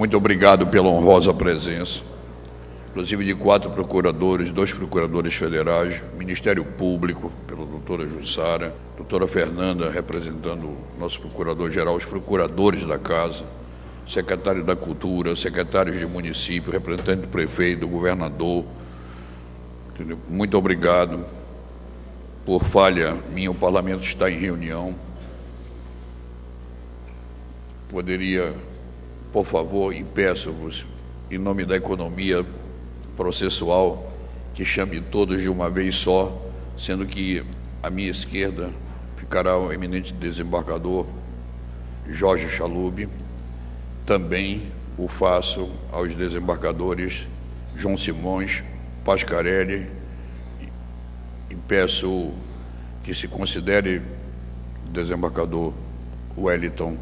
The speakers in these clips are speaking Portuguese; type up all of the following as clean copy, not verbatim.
muito obrigado pela honrosa presença, inclusive de 4 procuradores, 2 procuradores federais, Ministério Público, pela doutora Jussara, doutora Fernanda, representando o nosso procurador-geral, os procuradores da Casa, secretário da Cultura, secretários de município, representante do prefeito, do governador. Entendeu? Muito obrigado. Por falha minha, o parlamento está em reunião. Poderia, por favor, e peço-vos, em nome da economia processual, que chame todos de uma vez só, sendo que à minha esquerda ficará o eminente desembargador Jorge Chalub. Também o faço aos desembargadores João Simões, Pascarelli, e peço que se considere o desembargador Wellington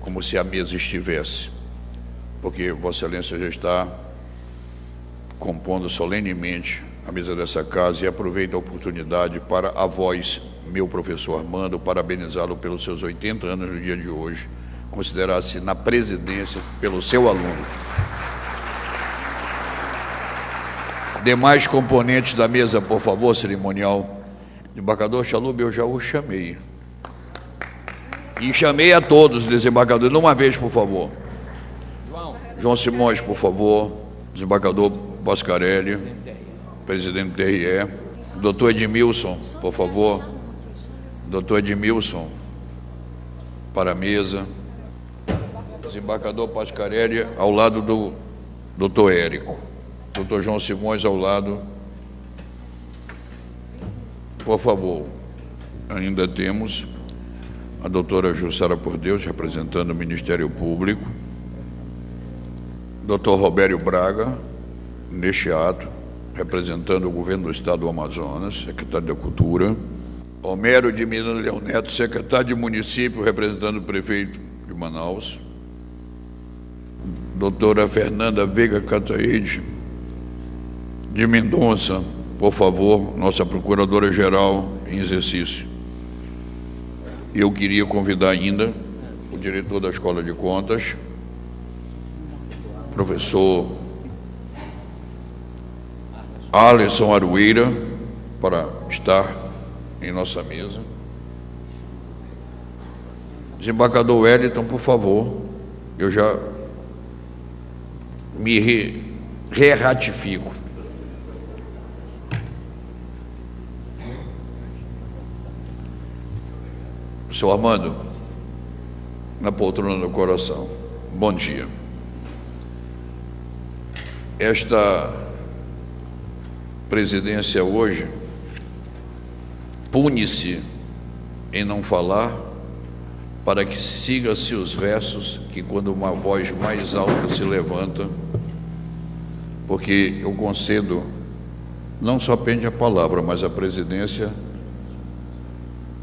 como se a mesa estivesse, porque Vossa Excelência já está compondo solenemente a mesa dessa casa, e aproveito a oportunidade para a voz, meu professor Armando, parabenizá-lo pelos seus 80 anos no dia de hoje, considerar-se na presidência pelo seu aluno. Demais componentes da mesa, por favor, cerimonial. Desembargador Chalub, eu já o chamei. E chamei a todos os desembargadores, uma vez, por favor. João Simões, por favor. Desembargador Pascarelli, presidente do TRE. Doutor Edmilson, por favor. Doutor Edmilson, para a mesa. Desembargador Pascarelli, ao lado do doutor Érico. Doutor João Simões, ao lado. Por favor. Ainda temos a doutora Jussara Por Deus, representando o Ministério Público. Doutor Robério Braga, neste ato, representando o governo do Estado do Amazonas, secretário da Cultura. Homero de Miranda Leão Neto, secretário de município, representando o prefeito de Manaus. Doutora Fernanda Veiga Cataide de Mendonça, por favor, nossa procuradora-geral em exercício. Eu queria convidar ainda o diretor da Escola de Contas, professor Alisson Arueira, para estar em nossa mesa. Desembargador Wellington, por favor, eu já me ratifico. Senhor Armando, na poltrona do coração, bom dia. Esta presidência hoje pune-se em não falar, para que siga-se os versos, que quando uma voz mais alta se levanta, porque eu concedo não somente a palavra, mas a presidência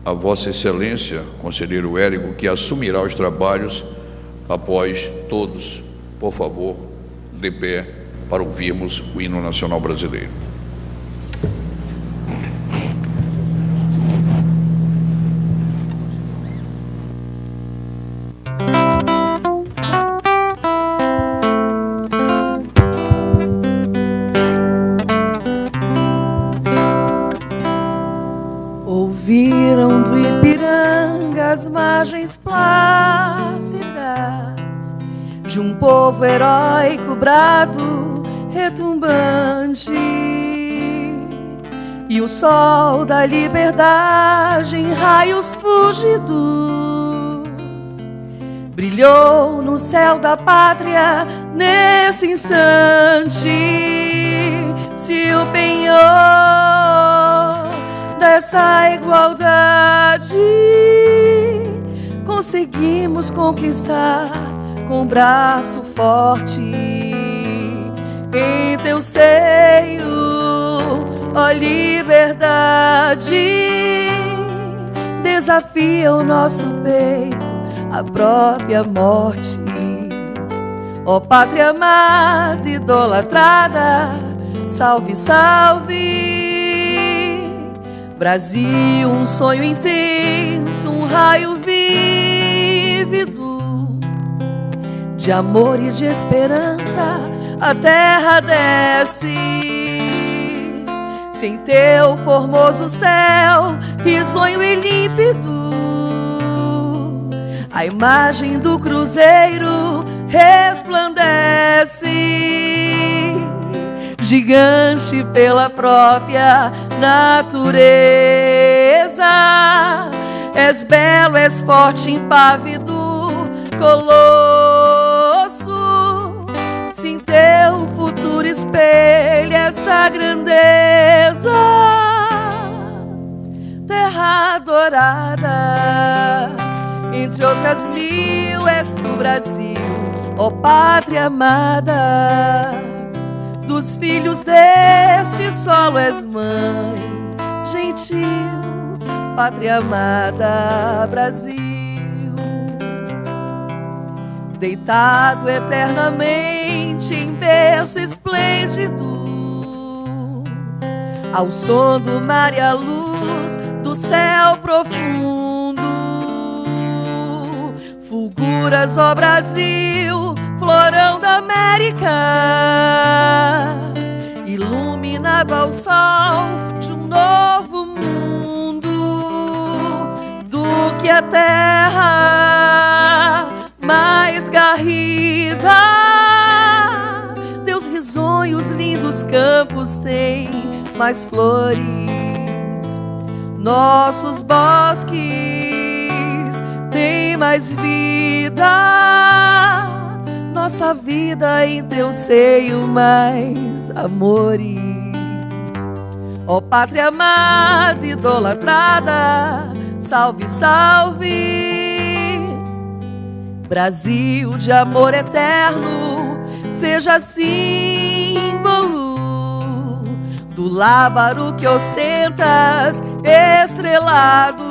a Vossa Excelência, conselheiro Érico, que assumirá os trabalhos após todos, por favor, de pé, para ouvirmos o hino nacional brasileiro. Ouviram do Ipiranga as margens plácidas de um povo heróico brado retumbante, e o sol da liberdade em raios fúlgidos brilhou no céu da pátria nesse instante. Se o penhor dessa igualdade conseguimos conquistar com braço forte, em teu seio, ó liberdade, desafia o nosso peito a própria morte. Ó pátria amada, idolatrada, salve, salve. Brasil, um sonho intenso, um raio vívido de amor e de esperança a terra desce. Se em teu formoso céu, risonho e límpido, a imagem do cruzeiro resplandece, gigante pela própria natureza. És belo, és forte, impávido, colosso. Se em teu futuro espelha essa grandeza, terra dourada, entre outras mil, és tu, Brasil, ó pátria amada. Dos filhos deste solo és mãe, gentil, pátria amada, Brasil. Deitado eternamente em berço esplêndido, ao som do mar e à luz do céu profundo, fulguras, ó Brasil, florão da América, iluminado ao sol de um novo mundo, do que a terra mais garrida. Teus risonhos, lindos campos têm mais flores, nossos bosques têm mais vida, nossa vida em teu seio mais amores. Ó pátria amada, idolatrada, salve, salve. Brasil de amor eterno, seja símbolo do lábaro que ostentas estrelado,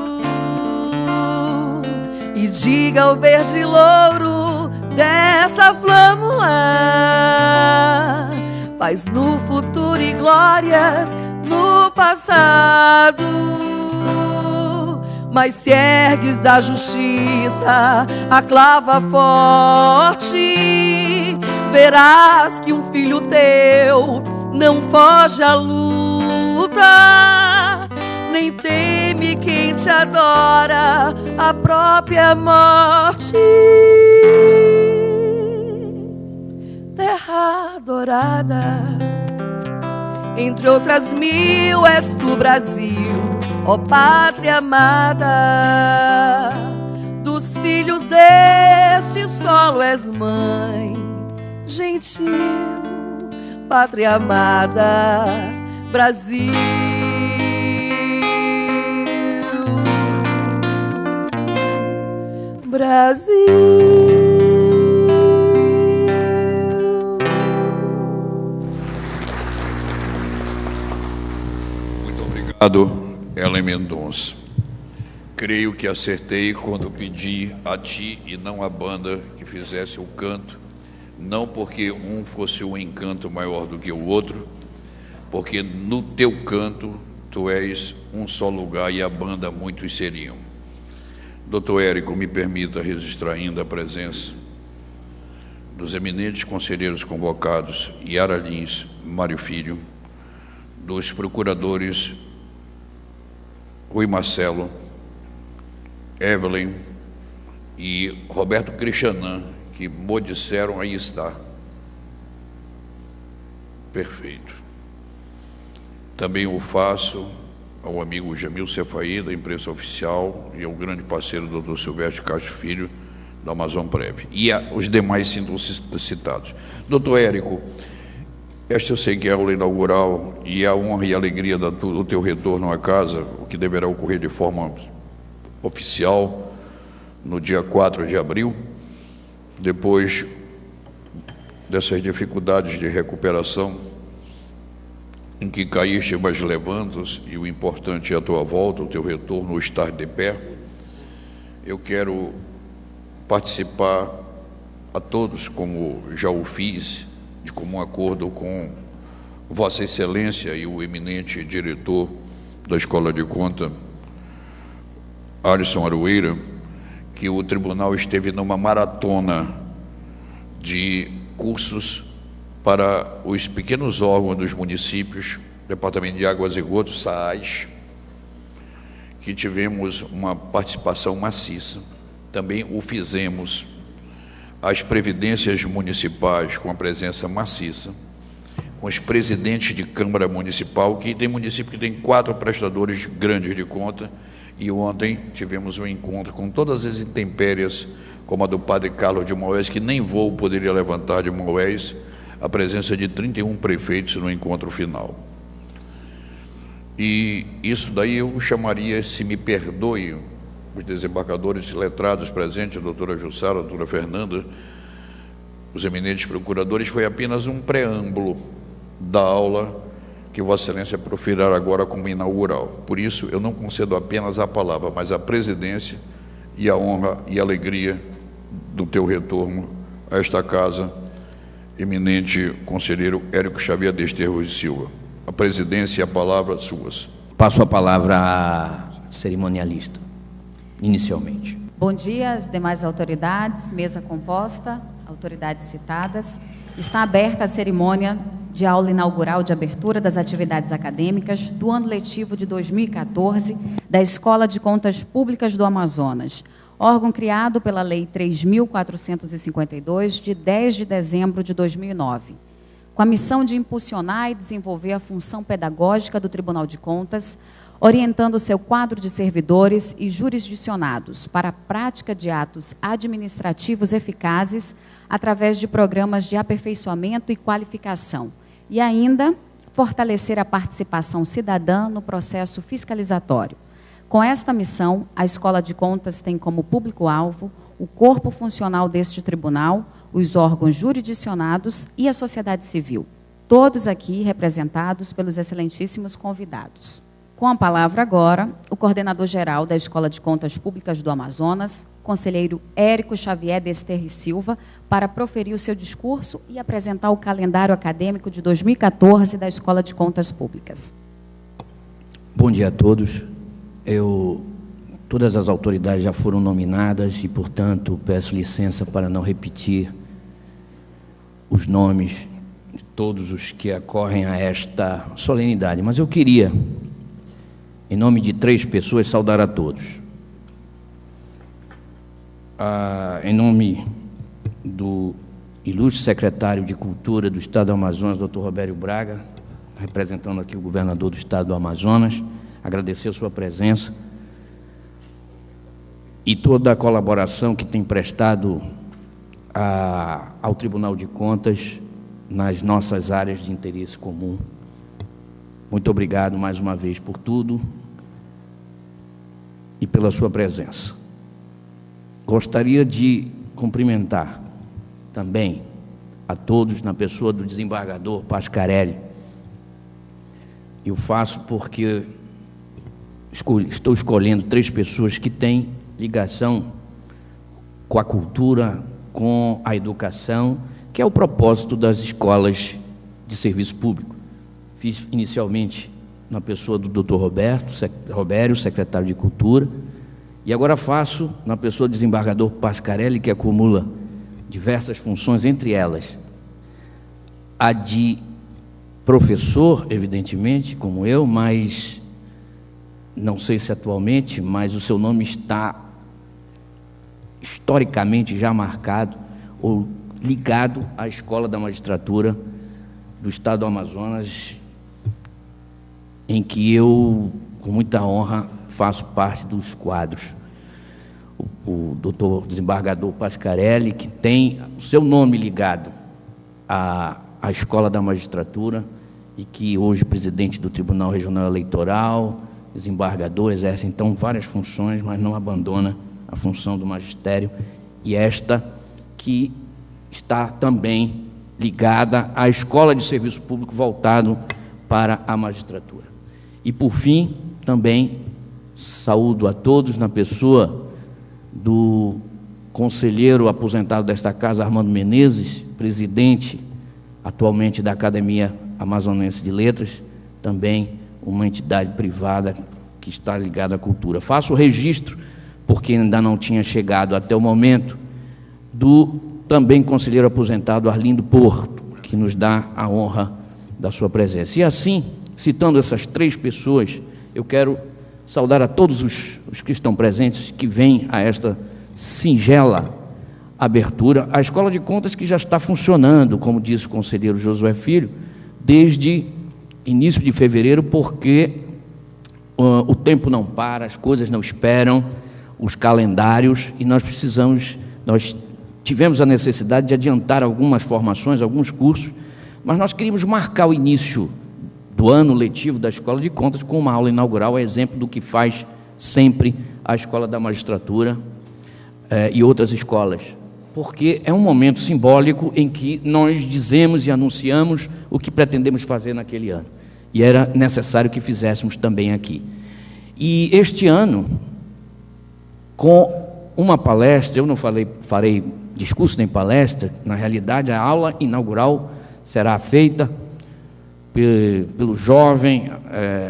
e diga ao verde louro dessa flâmula, paz no futuro e glórias no passado. Mas se ergues da justiça a clava forte, verás que um filho teu não foge à luta, nem teme quem te adora a própria morte. Terra dourada, entre outras mil, és tu, Brasil, ó pátria amada. Dos filhos deste solo és mãe, gentil, pátria amada, Brasil. Brasil. Ellen Mendonça. Creio que acertei quando pedi a ti e não à banda que fizesse o canto, não porque um fosse um encanto maior do que o outro, porque no teu canto tu és um só lugar e a banda muitos seriam. Doutor Érico, me permita registrar ainda a presença dos eminentes conselheiros convocados, Yara Lins, Mário Filho, dos procuradores Rui Marcelo, Evelyn e Roberto Cristianan, que me disseram aí está. Perfeito. Também o faço ao amigo Jamil Cefaí, da imprensa oficial, e ao grande parceiro Dr. Silvestre Castro Filho, da Amazon Prev, e os demais citados. Doutor Érico, esta eu sei que é a aula inaugural e a honra e a alegria do teu retorno à casa, o que deverá ocorrer de forma oficial no dia 4 de abril, depois dessas dificuldades de recuperação em que caíste, mas levantas, e o importante é a tua volta, o teu retorno, o estar de pé. Eu quero participar a todos, como já o fiz, de comum acordo com Vossa Excelência e o eminente diretor da Escola de Conta, Alisson Aroeira, que o tribunal esteve numa maratona de cursos para os pequenos órgãos dos municípios, Departamento de Águas e Esgotos, SAAS, que tivemos uma participação maciça. Também o fizemos as previdências municipais com a presença maciça, com os presidentes de Câmara Municipal, que tem município que tem 4 prestadores grandes de conta, e ontem tivemos um encontro com todas as intempéries, como a do padre Carlos de Maués, que nem voo poderia levantar de Maués, a presença de 31 prefeitos no encontro final. E isso daí eu chamaria, se me perdoe, os desembargadores letrados presentes, a doutora Jussara, a doutora Fernanda, os eminentes procuradores, foi apenas um preâmbulo da aula que Vossa Excelência proferirá agora como inaugural. Por isso, eu não concedo apenas a palavra, mas a presidência e a honra e a alegria do teu retorno a esta casa, eminente conselheiro Érico Xavier Desterros de Silva. A presidência e a palavra suas. Passo a palavra à cerimonialista, inicialmente. Bom dia às demais autoridades, mesa composta, autoridades citadas. Está aberta a cerimônia de aula inaugural de abertura das atividades acadêmicas do ano letivo de 2014 da Escola de Contas Públicas do Amazonas, órgão criado pela Lei 3.452, de 10 de dezembro de 2009, com a missão de impulsionar e desenvolver a função pedagógica do Tribunal de Contas, orientando seu quadro de servidores e jurisdicionados para a prática de atos administrativos eficazes através de programas de aperfeiçoamento e qualificação, e ainda fortalecer a participação cidadã no processo fiscalizatório. Com esta missão, a Escola de Contas tem como público-alvo o corpo funcional deste tribunal, os órgãos jurisdicionados e a sociedade civil, todos aqui representados pelos excelentíssimos convidados. Com a palavra agora, o coordenador-geral da Escola de Contas Públicas do Amazonas, conselheiro Érico Xavier Desterros Silva, para proferir o seu discurso e apresentar o calendário acadêmico de 2014 da Escola de Contas Públicas. Bom dia a todos. Todas as autoridades já foram nominadas e, portanto, peço licença para não repetir os nomes de todos os que acorrem a esta solenidade, mas eu queria, em nome de 3 pessoas, saudar a todos. Em nome do ilustre secretário de Cultura do Estado do Amazonas, Dr. Robério Braga, representando aqui o governador do Estado do Amazonas, agradecer a sua presença e toda a colaboração que tem prestado ao Tribunal de Contas nas nossas áreas de interesse comum. Muito obrigado mais uma vez por tudo e pela sua presença. Gostaria de cumprimentar também a todos na pessoa do desembargador Pascarelli. Eu faço porque estou escolhendo 3 pessoas que têm ligação com a cultura, com a educação, que é o propósito das escolas de serviço público. Fiz inicialmente na pessoa do Dr. Robério, secretário de Cultura, e agora faço na pessoa do desembargador Pascarelli, que acumula diversas funções, entre elas a de professor, evidentemente, como eu, mas não sei se atualmente, mas o seu nome está historicamente já marcado ou ligado à Escola da Magistratura do Estado do Amazonas, em que eu, com muita honra, faço parte dos quadros. O doutor desembargador Pascarelli, que tem o seu nome ligado à Escola da Magistratura e que hoje é presidente do Tribunal Regional Eleitoral, desembargador, exerce então várias funções, mas não abandona a função do magistério, e esta que está também ligada à Escola de Serviço Público voltado para a magistratura. E, por fim, também saúdo a todos na pessoa do conselheiro aposentado desta casa, Armando Menezes, presidente atualmente da Academia Amazonense de Letras, também uma entidade privada que está ligada à cultura. Faço o registro, porque ainda não tinha chegado até o momento, também conselheiro aposentado Arlindo Porto, que nos dá a honra da sua presença. E assim, citando essas 3 pessoas, eu quero saudar a todos os que estão presentes, que vêm a esta singela abertura. A Escola de Contas que já está funcionando, como disse o conselheiro Josué Filho, desde início de fevereiro, porque o tempo não para, as coisas não esperam, os calendários, e nós tivemos a necessidade de adiantar algumas formações, alguns cursos, mas nós queríamos marcar o início do ano letivo da Escola de Contas com uma aula inaugural, exemplo do que faz sempre a Escola da Magistratura e outras escolas, porque é um momento simbólico em que nós dizemos e anunciamos o que pretendemos fazer naquele ano, e era necessário que fizéssemos também aqui. E este ano, com uma palestra, eu não farei discurso nem palestra, na realidade a aula inaugural será feita pelo jovem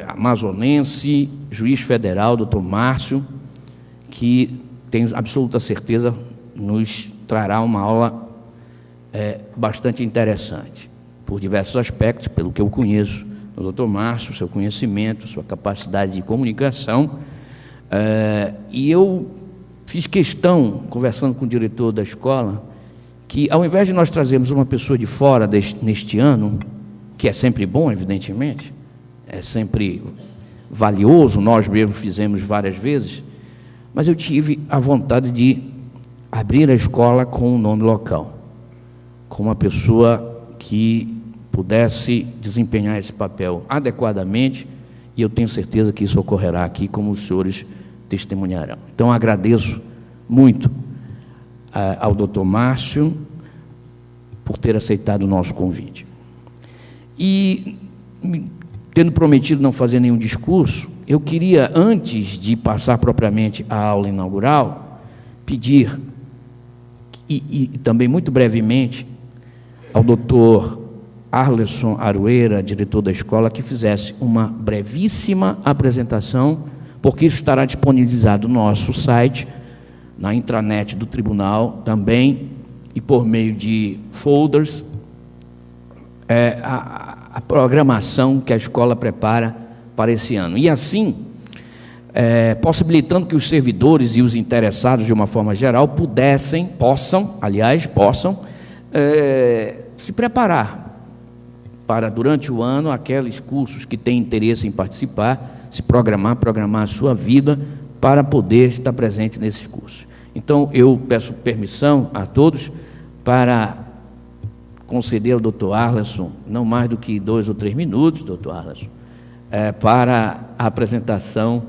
amazonense, juiz federal, doutor Márcio, que tenho absoluta certeza nos trará uma aula bastante interessante, por diversos aspectos, pelo que eu conheço do doutor Márcio, seu conhecimento, sua capacidade de comunicação, e eu fiz questão, conversando com o diretor da escola, que ao invés de nós trazermos uma pessoa de fora neste ano, que é sempre bom, evidentemente, é sempre valioso, nós mesmos fizemos várias vezes, mas eu tive a vontade de abrir a escola com um nome local, com uma pessoa que pudesse desempenhar esse papel adequadamente, e eu tenho certeza que isso ocorrerá aqui, como os senhores testemunharão. Então, agradeço muito ao doutor Márcio por ter aceitado o nosso convite. E, tendo prometido não fazer nenhum discurso, eu queria, antes de passar propriamente a aula inaugural, pedir, e também muito brevemente, ao doutor Arleson Arueira, diretor da escola, que fizesse uma brevíssima apresentação, porque isso estará disponibilizado no nosso site, na intranet do tribunal também, e por meio de folders, a programação que a escola prepara para esse ano. E assim, possibilitando que os servidores e os interessados, de uma forma geral, possam se preparar para, durante o ano, aqueles cursos que têm interesse em participar, se programar a sua vida para poder estar presente nesses cursos. Então, eu peço permissão a todos para conceder ao doutor Arleson, não mais do que 2 ou 3 minutos, doutor Arleson, para a apresentação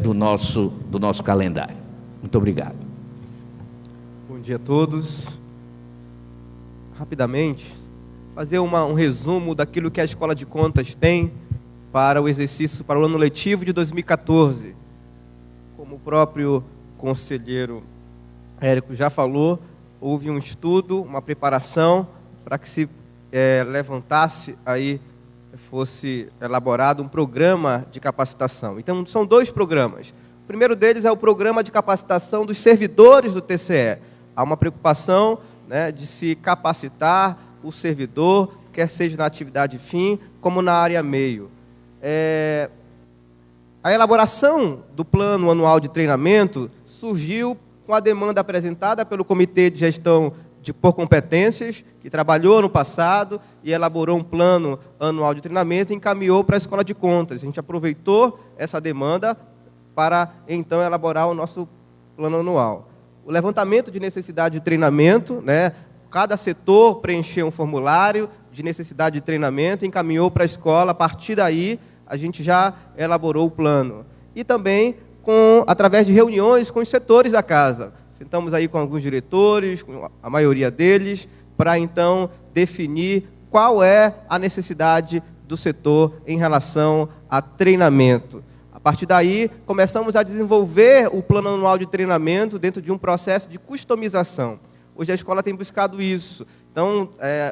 do nosso calendário. Muito obrigado. Bom dia a todos. Rapidamente, fazer um resumo daquilo que a Escola de Contas tem para o exercício, para o ano letivo de 2014. Como o próprio conselheiro Érico já falou, houve um estudo, uma preparação para que se levantasse aí, fosse elaborado um programa de capacitação. Então, são 2 programas. O primeiro deles é o programa de capacitação dos servidores do TCE. Há uma preocupação, né, de se capacitar o servidor, quer seja na atividade fim, como na área meio. A elaboração do plano anual de treinamento surgiu com a demanda apresentada pelo Comitê de Gestão por Competências, que trabalhou no passado e elaborou um plano anual de treinamento e encaminhou para a Escola de Contas. A gente aproveitou essa demanda para, então, elaborar o nosso plano anual. O levantamento de necessidade de treinamento, né? Cada setor preencheu um formulário de necessidade de treinamento e encaminhou para a escola. A partir daí, a gente já elaborou o plano. E também através de reuniões com os setores da casa. Sentamos aí com alguns diretores, com a maioria deles, para então definir qual é a necessidade do setor em relação a treinamento. A partir daí, começamos a desenvolver o plano anual de treinamento dentro de um processo de customização. Hoje a escola tem buscado isso. Então,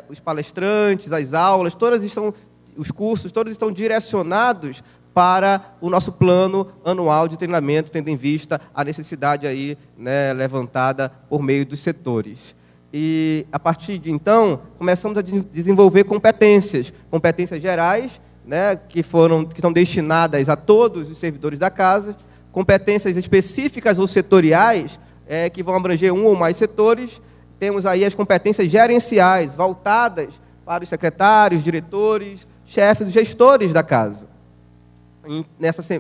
os palestrantes, as aulas, os cursos, todos estão direcionados para o nosso plano anual de treinamento, tendo em vista a necessidade aí, né, levantada por meio dos setores. E, a partir de então, começamos a desenvolver competências gerais, né, que são destinadas a todos os servidores da casa, competências específicas ou setoriais, que vão abranger um ou mais setores. Temos aí as competências gerenciais, voltadas para os secretários, diretores, chefes, gestores da casa.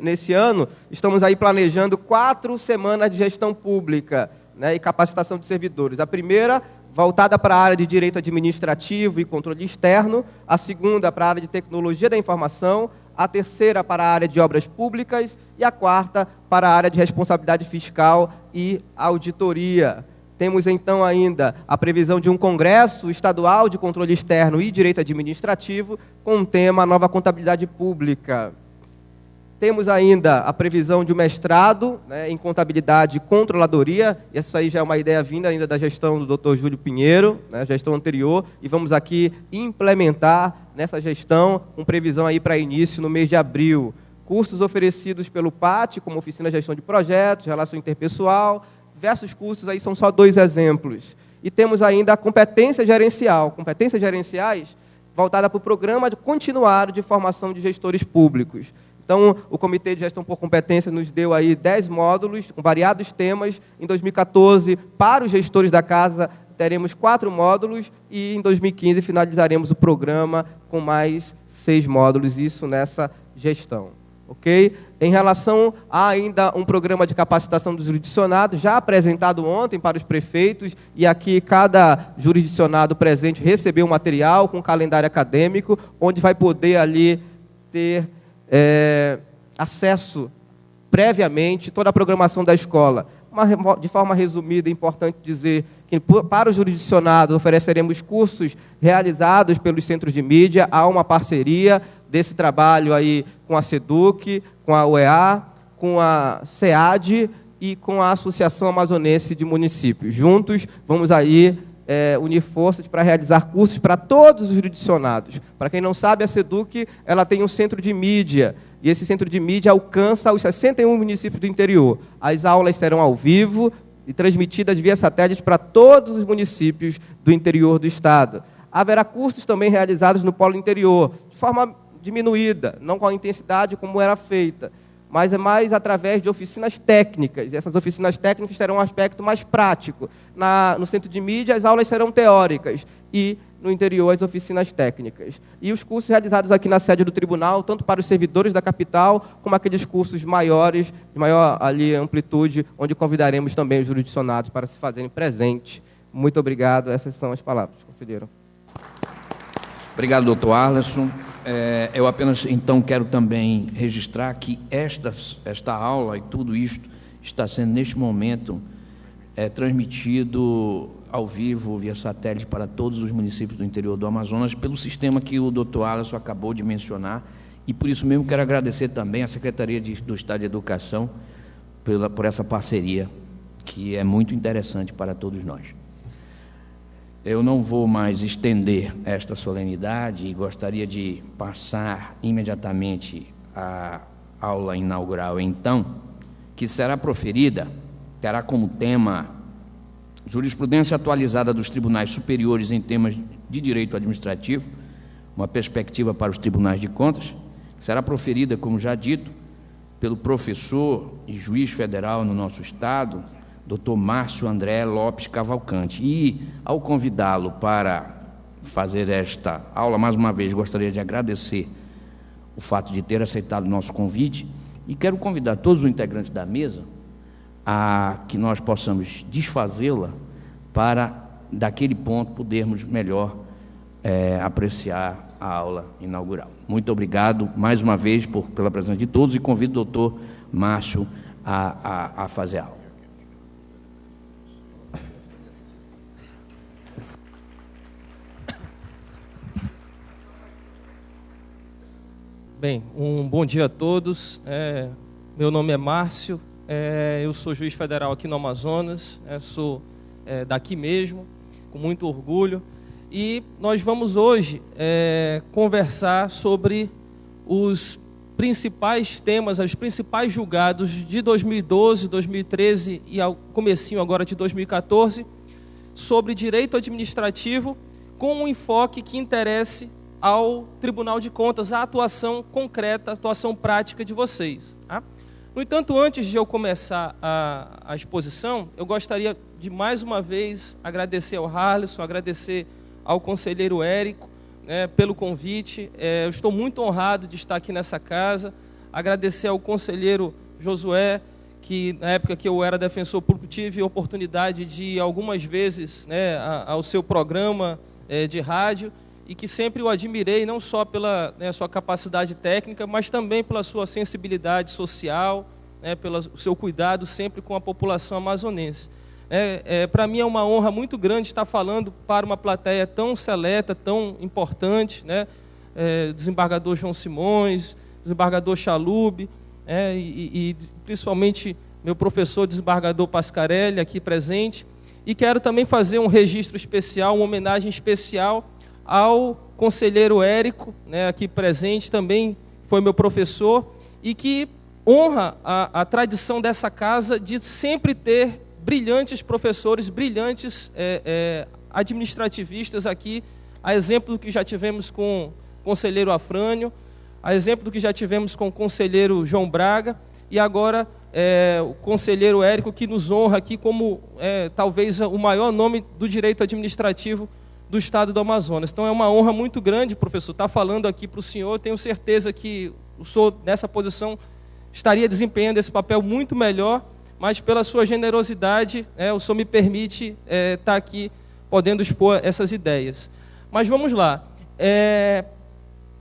Nesse ano, estamos aí planejando 4 semanas de gestão pública, né, e capacitação de servidores. A primeira, voltada para a área de direito administrativo e controle externo, a segunda para a área de tecnologia da informação, a terceira para a área de obras públicas e a quarta para a área de responsabilidade fiscal e auditoria. Temos, então, ainda a previsão de um congresso estadual de controle externo e direito administrativo com o tema Nova Contabilidade Pública. Temos ainda a previsão de um mestrado, né, em contabilidade e controladoria. Essa aí já é uma ideia vinda ainda da gestão do Dr. Júlio Pinheiro, né, gestão anterior, e vamos aqui implementar nessa gestão com previsão aí para início no mês de abril. Cursos oferecidos pelo PAT, como Oficina de Gestão de Projetos, Relação Interpessoal, diversos cursos, aí são só 2 exemplos. E temos ainda a competência gerencial, competências gerenciais voltada para o programa continuado de formação de gestores públicos. Então, o Comitê de Gestão por Competência nos deu aí 10 módulos, com variados temas. Em 2014, para os gestores da casa, teremos 4 módulos e em 2015 finalizaremos o programa com mais 6 módulos, isso nessa gestão. Ok? Em relação a ainda um programa de capacitação dos jurisdicionados, já apresentado ontem para os prefeitos, e aqui cada jurisdicionado presente recebeu um material com calendário acadêmico, onde vai poder ali ter acesso previamente toda a programação da escola. De forma resumida, é importante dizer que para os jurisdicionados ofereceremos cursos realizados pelos centros de mídia. Há uma parceria desse trabalho aí com a SEDUC, com a UEA, com a SEAD e com a Associação Amazonense de Municípios. Juntos, vamos aí unir forças para realizar cursos para todos os jurisdicionados. Para quem não sabe, a SEDUC ela tem um centro de mídia, e esse centro de mídia alcança os 61 municípios do interior. As aulas serão ao vivo e transmitidas via satélite para todos os municípios do interior do estado. Haverá cursos também realizados no polo interior, de forma diminuída, não com a intensidade como era feita, mas é mais através de oficinas técnicas. E essas oficinas técnicas terão um aspecto mais prático. No centro de mídia, as aulas serão teóricas e, no interior, as oficinas técnicas. E os cursos realizados aqui na sede do tribunal, tanto para os servidores da capital, como aqueles cursos maiores, de maior ali, amplitude, onde convidaremos também os jurisdicionados para se fazerem presentes. Muito obrigado. Essas são as palavras, conselheiro. Obrigado, doutor Arleson. Eu apenas, então, quero também registrar que esta aula e tudo isto está sendo, neste momento, transmitido ao vivo, via satélite, para todos os municípios do interior do Amazonas, pelo sistema que o doutor Arleson acabou de mencionar, e por isso mesmo quero agradecer também à Secretaria do Estado de Educação por essa parceria, que é muito interessante para todos nós. Eu não vou mais estender esta solenidade e gostaria de passar imediatamente à aula inaugural, então, que será proferida, terá como tema Jurisprudência atualizada dos tribunais superiores em temas de direito administrativo, uma perspectiva para os tribunais de contas, que será proferida, como já dito, pelo professor e juiz federal no nosso estado, Dr. Márcio André Lopes Cavalcante. E, ao convidá-lo para fazer esta aula, mais uma vez, gostaria de agradecer o fato de ter aceitado o nosso convite, e quero convidar todos os integrantes da mesa a que nós possamos desfazê-la para, daquele ponto, podermos melhor apreciar a aula inaugural. Muito obrigado, mais uma vez, pela presença de todos, e convido o doutor Márcio a fazer a aula. Bem, um bom dia a todos. Meu nome é Márcio, eu sou juiz federal aqui no Amazonas, sou daqui mesmo, com muito orgulho. E nós vamos hoje conversar sobre os principais temas, os principais julgados de 2012, 2013 e ao comecinho agora de 2014, sobre direito administrativo com um enfoque que interesse ao Tribunal de Contas, a atuação concreta, a atuação prática de vocês. Tá? No entanto, antes de eu começar a exposição, eu gostaria de mais uma vez agradecer ao Harlison, agradecer ao conselheiro Érico, né, pelo convite. Eu estou muito honrado de estar aqui nessa casa. Agradecer ao conselheiro Josué, que na época que eu era defensor público tive a oportunidade de ir algumas vezes, né, ao seu programa de rádio, e que sempre o admirei, não só pela, né, sua capacidade técnica, mas também pela sua sensibilidade social, né, pelo seu cuidado sempre com a população amazonense. Para mim é uma honra muito grande estar falando para uma plateia tão seleta, tão importante, né, desembargador João Simões, desembargador Chalub, e principalmente meu professor desembargador Pascarelli aqui presente. E quero também fazer um registro especial, uma homenagem especial ao conselheiro Érico, né, aqui presente, também foi meu professor, e que honra a tradição dessa casa de sempre ter brilhantes professores, brilhantes administrativistas aqui, a exemplo do que já tivemos com o conselheiro Afrânio, a exemplo do que já tivemos com o conselheiro João Braga, e agora o conselheiro Érico, que nos honra aqui como talvez o maior nome do direito administrativo do estado do Amazonas. Então é uma honra muito grande, professor, estar falando aqui para o senhor. Tenho certeza que o senhor, nessa posição, estaria desempenhando esse papel muito melhor, mas pela sua generosidade, o senhor me permite estar aqui podendo expor essas ideias. Mas vamos lá.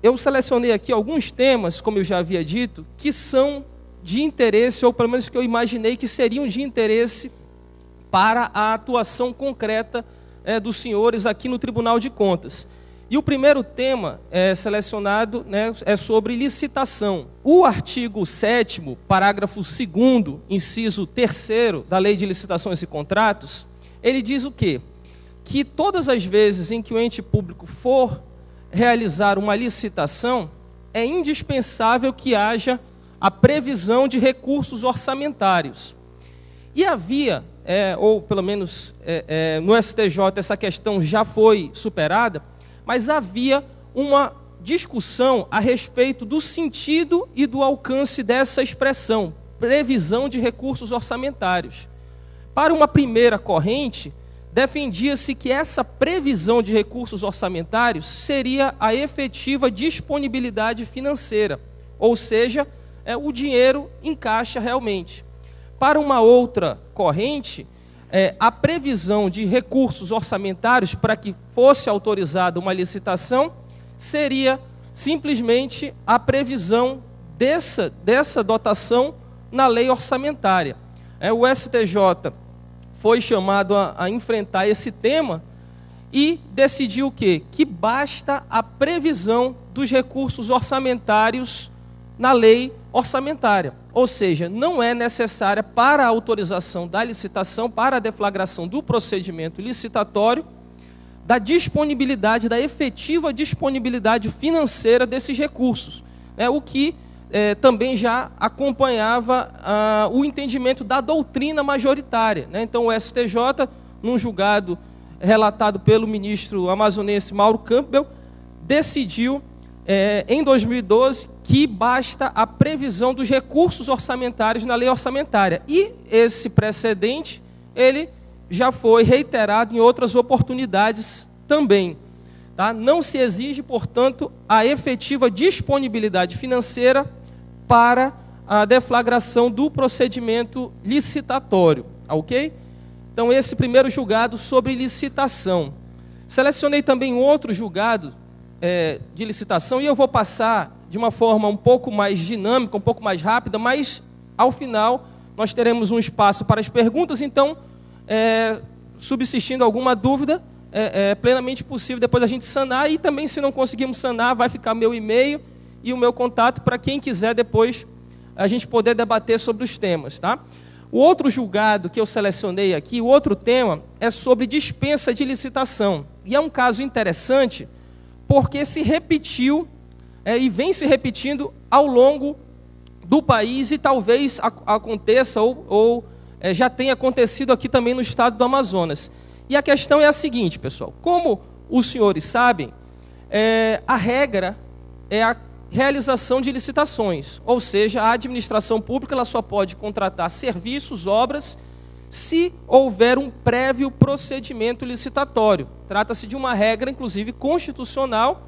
Eu selecionei aqui alguns temas, como eu já havia dito, que são de interesse, ou pelo menos que eu imaginei que seriam de interesse para a atuação concreta dos senhores aqui no Tribunal de Contas. E o primeiro tema selecionado, né, é sobre licitação. O artigo 7º, parágrafo 2º, inciso 3º da Lei de Licitações e Contratos, ele diz o quê? Que todas as vezes em que o ente público for realizar uma licitação, é indispensável que haja a previsão de recursos orçamentários. E havia, ou pelo menos no STJ essa questão já foi superada, mas havia uma discussão a respeito do sentido e do alcance dessa expressão, previsão de recursos orçamentários. Para uma primeira corrente, defendia-se que essa previsão de recursos orçamentários seria a efetiva disponibilidade financeira, ou seja, o dinheiro em caixa realmente. Para uma outra corrente, a previsão de recursos orçamentários para que fosse autorizada uma licitação seria simplesmente a previsão dessa dotação na lei orçamentária. O STJ foi chamado a enfrentar esse tema e decidiu o quê? Que basta a previsão dos recursos orçamentários na lei orçamentária. Ou seja, não é necessária para a autorização da licitação, para a deflagração do procedimento licitatório, da disponibilidade, da efetiva disponibilidade financeira desses recursos. O que também já acompanhava o entendimento da doutrina majoritária. Então, o STJ, num julgado relatado pelo ministro amazonense Mauro Campbell, decidiu, em 2012, que basta a previsão dos recursos orçamentários na lei orçamentária. E esse precedente, ele já foi reiterado em outras oportunidades também. Tá? Não se exige, portanto, a efetiva disponibilidade financeira para a deflagração do procedimento licitatório. Ok? Então, esse primeiro julgado sobre licitação. Selecionei também outro julgado de licitação, e eu vou passar de uma forma um pouco mais dinâmica, um pouco mais rápida, mas, ao final, nós teremos um espaço para as perguntas. Então, subsistindo alguma dúvida, é plenamente possível depois a gente sanar, e também, se não conseguirmos sanar, vai ficar meu e-mail e o meu contato para quem quiser depois a gente poder debater sobre os temas. Tá? O outro julgado que eu selecionei aqui, o outro tema, é sobre dispensa de licitação. E é um caso interessante, porque se repetiu e vem se repetindo ao longo do país, e talvez aconteça ou já tenha acontecido aqui também no estado do Amazonas. E a questão é a seguinte, pessoal. Como os senhores sabem, a regra é a realização de licitações. Ou seja, a administração pública ela só pode contratar serviços, obras, se houver um prévio procedimento licitatório. Trata-se de uma regra, inclusive, constitucional,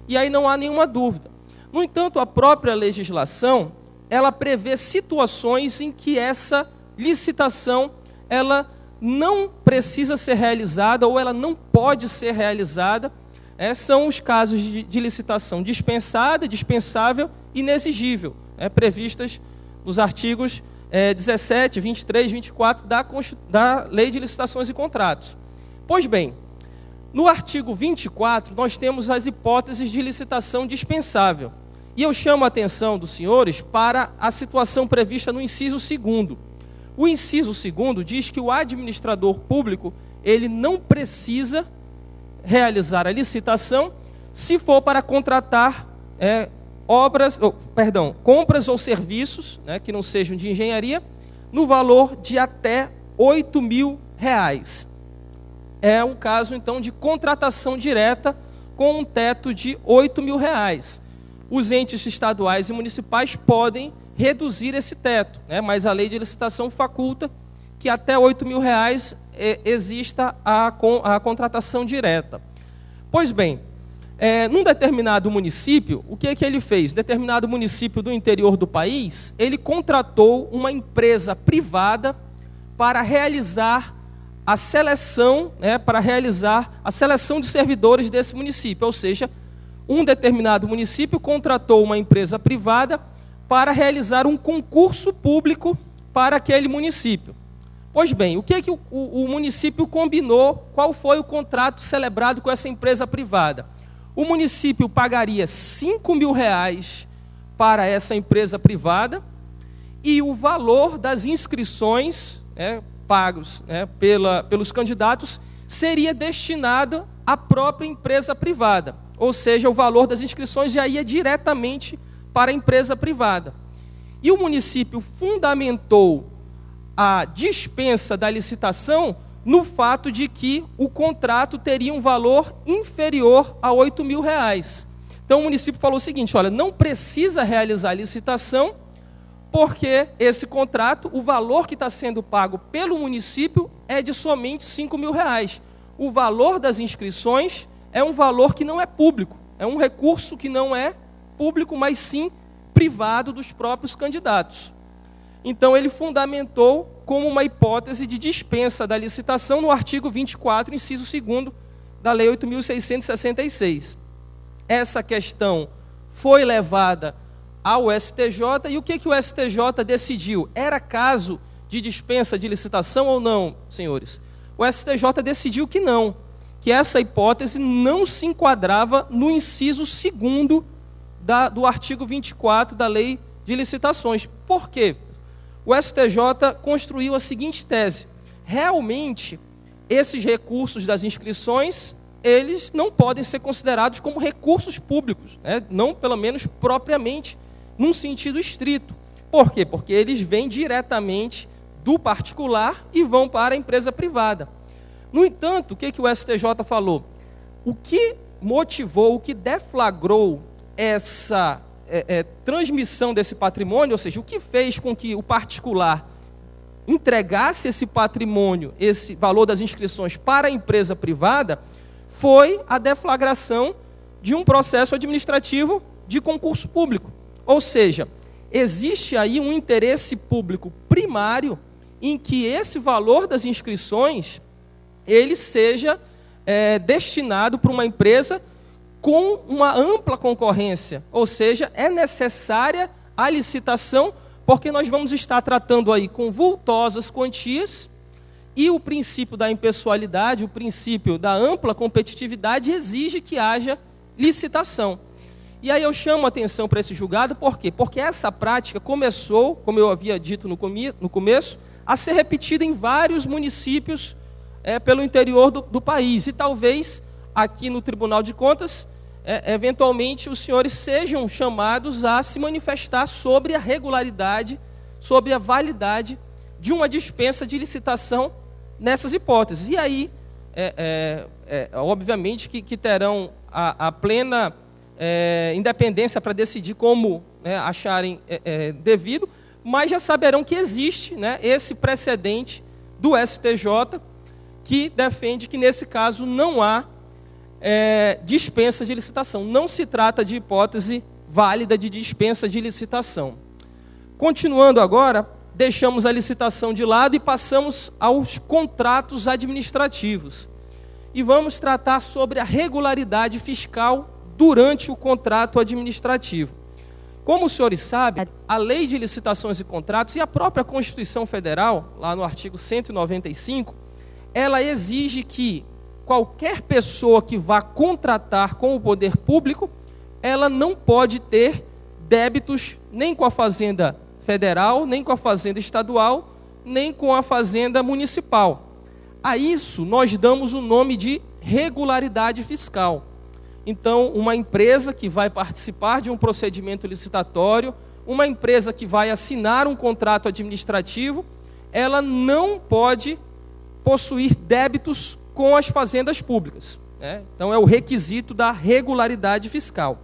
e aí não há nenhuma dúvida. No entanto, a própria legislação, ela prevê situações em que essa licitação, ela não precisa ser realizada ou ela não pode ser realizada. São os casos de licitação dispensada, dispensável e inexigível, previstas nos artigos 17, 23, 24 da Lei de Licitações e Contratos. Pois bem, no artigo 24, nós temos as hipóteses de licitação dispensável. E eu chamo a atenção dos senhores para a situação prevista no inciso 2º. O inciso 2º diz que o administrador público, ele não precisa realizar a licitação se for para contratar compras ou serviços, que não sejam de engenharia, no valor de até R$8.000. É um caso, então, de contratação direta com um teto de R$8.000. Os entes estaduais e municipais podem reduzir esse teto, mas a lei de licitação faculta que até R$8.000 exista a contratação direta. Pois bem, num determinado município, o que ele fez? Determinado município do interior do país, ele contratou uma empresa privada para realizar a seleção, de servidores desse município. Ou seja, um determinado município contratou uma empresa privada para realizar um concurso público para aquele município. Pois bem, o que o município combinou? Qual foi o contrato celebrado com essa empresa privada? O município pagaria R$5.000 para essa empresa privada e o valor das inscrições pagos pelos candidatos seria destinado à própria empresa privada. Ou seja, o valor das inscrições já ia diretamente para a empresa privada. E o município fundamentou a dispensa da licitação no fato de que o contrato teria um valor inferior a R$8.000. Então o município falou o seguinte: olha, não precisa realizar a licitação, porque esse contrato, o valor que está sendo pago pelo município é de somente R$5.000. O valor das inscrições é um valor que não é público, é um recurso que não é público, mas sim privado dos próprios candidatos. Então ele fundamentou como uma hipótese de dispensa da licitação no artigo 24, inciso 2º da Lei 8.666. Essa questão foi levada ao STJ, e o que o STJ decidiu? Era caso de dispensa de licitação ou não, senhores? O STJ decidiu que não, que essa hipótese não se enquadrava no inciso 2º do artigo 24 da Lei de Licitações. Por quê? O STJ construiu a seguinte tese: realmente, esses recursos das inscrições, eles não podem ser considerados como recursos públicos, não, pelo menos, propriamente, num sentido estrito. Por quê? Porque eles vêm diretamente do particular e vão para a empresa privada. No entanto, o que o STJ falou? O que motivou, o que deflagrou essa transmissão desse patrimônio, ou seja, o que fez com que o particular entregasse esse patrimônio, esse valor das inscrições para a empresa privada, foi a deflagração de um processo administrativo de concurso público. Ou seja, existe aí um interesse público primário em que esse valor das inscrições ele seja destinado para uma empresa com uma ampla concorrência, ou seja, é necessária a licitação, porque nós vamos estar tratando aí com vultosas quantias, e o princípio da impessoalidade, o princípio da ampla competitividade exige que haja licitação. E aí eu chamo a atenção para esse julgado, por quê? Porque essa prática começou, como eu havia dito no começo, a ser repetida em vários municípios pelo interior do país, e talvez aqui no Tribunal de Contas, eventualmente os senhores sejam chamados a se manifestar sobre a regularidade, sobre a validade de uma dispensa de licitação nessas hipóteses. E aí obviamente, que terão a plena independência para decidir como, né, acharem devido, mas já saberão que existe, né, esse precedente do STJ que defende que, nesse caso, não há dispensa de licitação. Não se trata de hipótese válida de dispensa de licitação. Continuando agora, deixamos a licitação de lado e passamos aos contratos administrativos. E vamos tratar sobre a regularidade fiscal durante o contrato administrativo. Como os senhores sabem, a Lei de Licitações e Contratos e a própria Constituição Federal, lá no artigo 195, ela exige que qualquer pessoa que vá contratar com o poder público, ela não pode ter débitos nem com a Fazenda Federal, nem com a Fazenda Estadual, nem com a Fazenda Municipal. A isso nós damos o nome de regularidade fiscal. Então, uma empresa que vai participar de um procedimento licitatório, uma empresa que vai assinar um contrato administrativo, ela não pode possuir débitos com as fazendas públicas, né? Então, é o requisito da regularidade fiscal.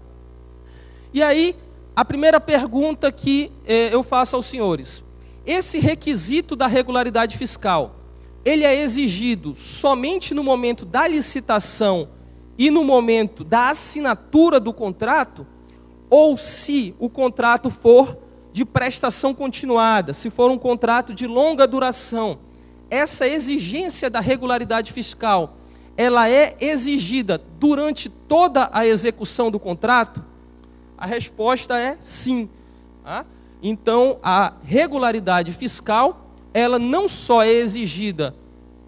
E aí, a primeira pergunta que eu faço aos senhores: esse requisito da regularidade fiscal, ele é exigido somente no momento da licitação e no momento da assinatura do contrato, ou se o contrato for de prestação continuada, se for um contrato de longa duração, essa exigência da regularidade fiscal, ela é exigida durante toda a execução do contrato? A resposta é sim. Tá? Então, a regularidade fiscal, ela não só é exigida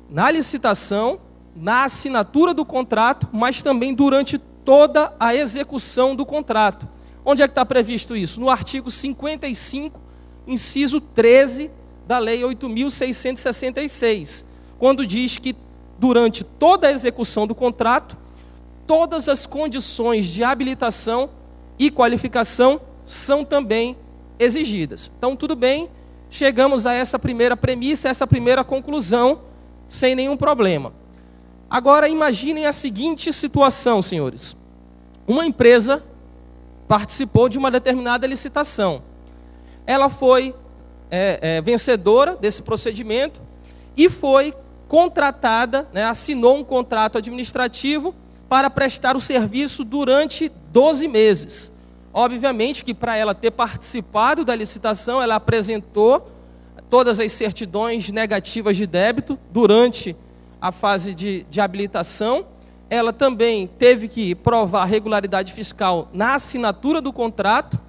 na licitação, na assinatura do contrato, mas também durante toda a execução do contrato. Onde é que está previsto isso? No artigo 55, inciso 13 da Lei 8.666, quando diz que durante toda a execução do contrato, todas as condições de habilitação e qualificação são também exigidas. Então, tudo bem, chegamos a essa primeira premissa, essa primeira conclusão, sem nenhum problema. Agora, imaginem a seguinte situação, senhores. Uma empresa participou de uma determinada licitação. Ela foi vencedora desse procedimento e foi contratada, né, assinou um contrato administrativo para prestar o serviço durante 12 meses. Obviamente que para ela ter participado da licitação, ela apresentou todas as certidões negativas de débito durante a fase de habilitação. Ela também teve que provar regularidade fiscal na assinatura do contrato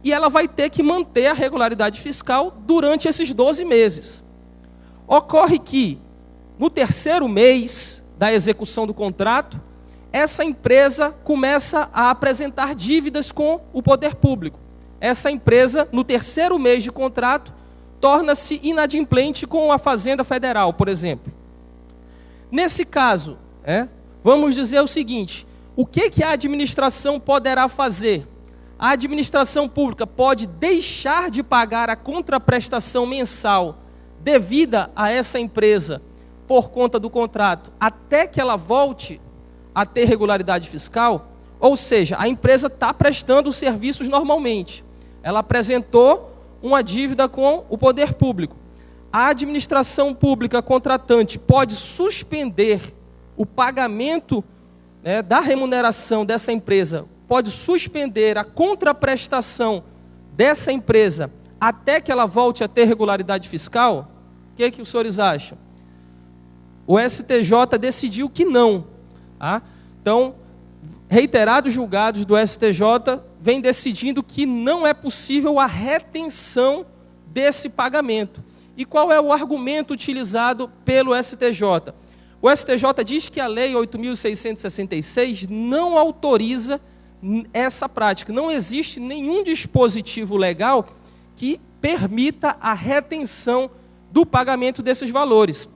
e ela vai ter que manter a regularidade fiscal durante esses 12 meses. Ocorre que, no terceiro mês da execução do contrato, essa empresa começa a apresentar dívidas com o poder público. Essa empresa, no terceiro mês de contrato, torna-se inadimplente com a Fazenda Federal, por exemplo. Nesse caso, vamos dizer o seguinte: o que a administração poderá fazer? A administração pública pode deixar de pagar a contraprestação mensal devida a essa empresa por conta do contrato, até que ela volte a ter regularidade fiscal? Ou seja, a empresa está prestando os serviços normalmente. Ela apresentou uma dívida com o poder público. A administração pública contratante pode suspender o pagamento, né, da remuneração dessa empresa, pode suspender a contraprestação dessa empresa até que ela volte a ter regularidade fiscal? O que os senhores acham? O STJ decidiu que não. Tá? Então, reiterados julgados do STJ vem decidindo que não é possível a retenção desse pagamento. E qual é o argumento utilizado pelo STJ? O STJ diz que a Lei 8.666 não autoriza essa prática. Não existe nenhum dispositivo legal que permita a retenção do pagamento desses valores.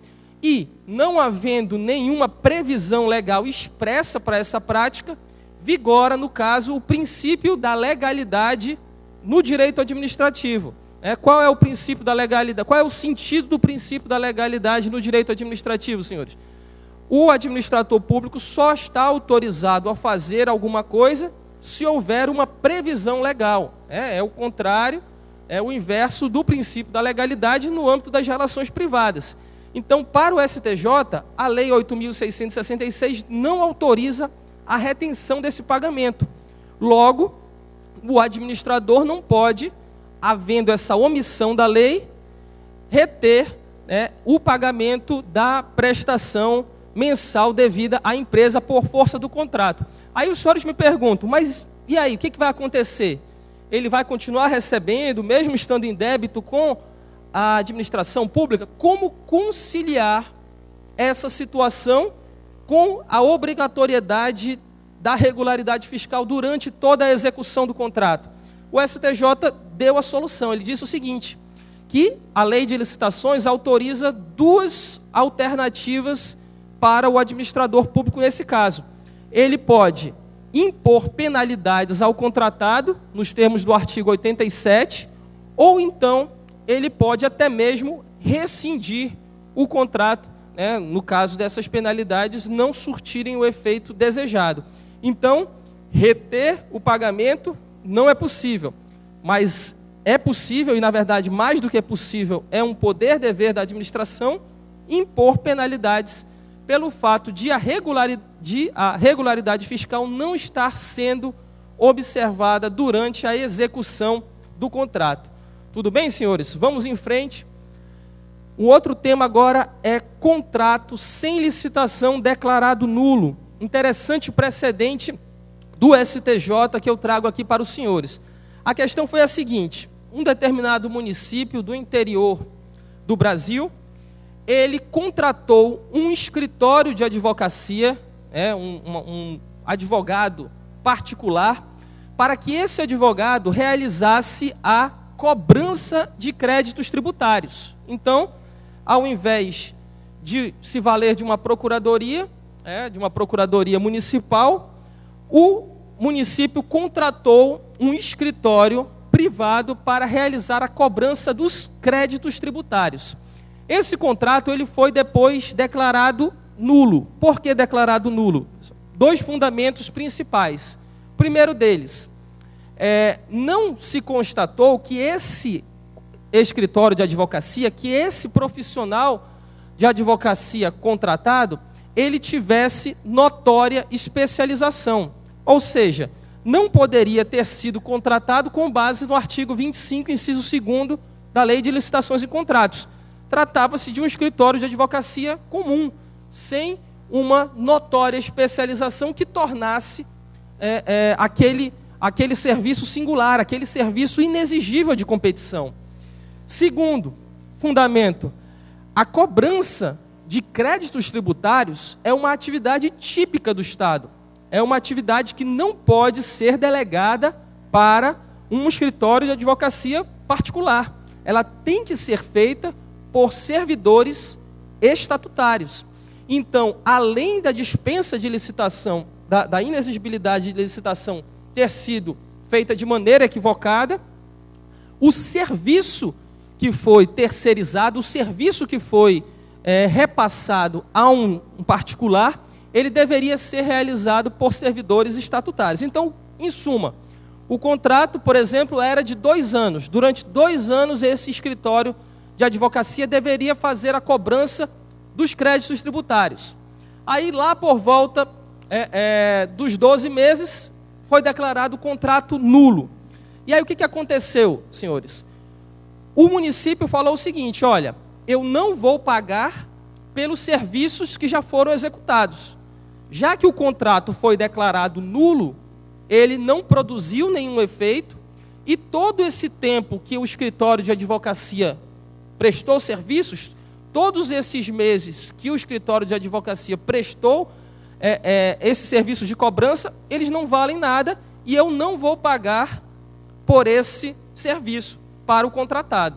E, não havendo nenhuma previsão legal expressa para essa prática, vigora, no caso, o princípio da legalidade no direito administrativo. Qual é o princípio da legalidade? Qual é o sentido do princípio da legalidade no direito administrativo, senhores? o administrador público só está autorizado a fazer alguma coisa se houver uma previsão legal. É o contrário, é o inverso do princípio da legalidade no âmbito das relações privadas. Então, para o STJ, a Lei 8.666 não autoriza a retenção desse pagamento. Logo, o administrador não pode, havendo essa omissão da lei, reter o pagamento da prestação mensal devida à empresa por força do contrato. Aí os senhores me perguntam, mas e aí, o que vai acontecer? Ele vai continuar recebendo, mesmo estando em débito com a administração pública? Como conciliar essa situação com a obrigatoriedade da regularidade fiscal durante toda a execução do contrato? O STJ deu a solução. Ele disse o seguinte, que a lei de licitações autoriza duas alternativas para o administrador público nesse caso. Ele pode impor penalidades ao contratado, nos termos do artigo 87, ou então ele pode até mesmo rescindir o contrato, no caso dessas penalidades não surtirem o efeito desejado. Então, reter o pagamento não é possível, mas é possível, e na verdade mais do que é possível, é um poder-dever da administração, impor penalidades pelo fato de a regularidade fiscal não estar sendo observada durante a execução do contrato. Tudo bem, senhores? Vamos em frente. O outro tema agora é contrato sem licitação declarado nulo. Interessante precedente do STJ que eu trago aqui para os senhores. A questão foi a seguinte: um determinado município do interior do Brasil, ele contratou um escritório de advocacia, um advogado particular, para que esse advogado realizasse a cobrança de créditos tributários. Então, ao invés de se valer de uma procuradoria municipal, o município contratou um escritório privado para realizar a cobrança dos créditos tributários. Esse contrato ele foi depois declarado nulo. Por que declarado nulo? Dois fundamentos principais. O primeiro deles, não se constatou que esse escritório de advocacia, que esse profissional de advocacia contratado, ele tivesse notória especialização. Ou seja, não poderia ter sido contratado com base no artigo 25, inciso 2º da Lei de Licitações e Contratos. Tratava-se de um escritório de advocacia comum, sem uma notória especialização que tornasse aquele serviço singular, aquele serviço inexigível de competição. Segundo fundamento, a cobrança de créditos tributários é uma atividade típica do Estado. É uma atividade que não pode ser delegada para um escritório de advocacia particular. Ela tem que ser feita por servidores estatutários. Então, além da dispensa de licitação, da inexigibilidade de licitação ter sido feita de maneira equivocada, o serviço que foi terceirizado, o serviço que foi repassado a um particular, ele deveria ser realizado por servidores estatutários. Então, em suma, o contrato, por exemplo, era de 2 anos. Durante 2 anos, esse escritório de advocacia deveria fazer a cobrança dos créditos tributários. Aí, lá por volta dos 12 meses, foi declarado o contrato nulo. E aí, o que aconteceu, senhores? O município falou o seguinte: olha, eu não vou pagar pelos serviços que já foram executados. Já que o contrato foi declarado nulo, ele não produziu nenhum efeito, e todo esse tempo que o escritório de advocacia prestou serviços, todos esses meses que o escritório de advocacia prestou esse serviço de cobrança, eles não valem nada, e eu não vou pagar por esse serviço para o contratado.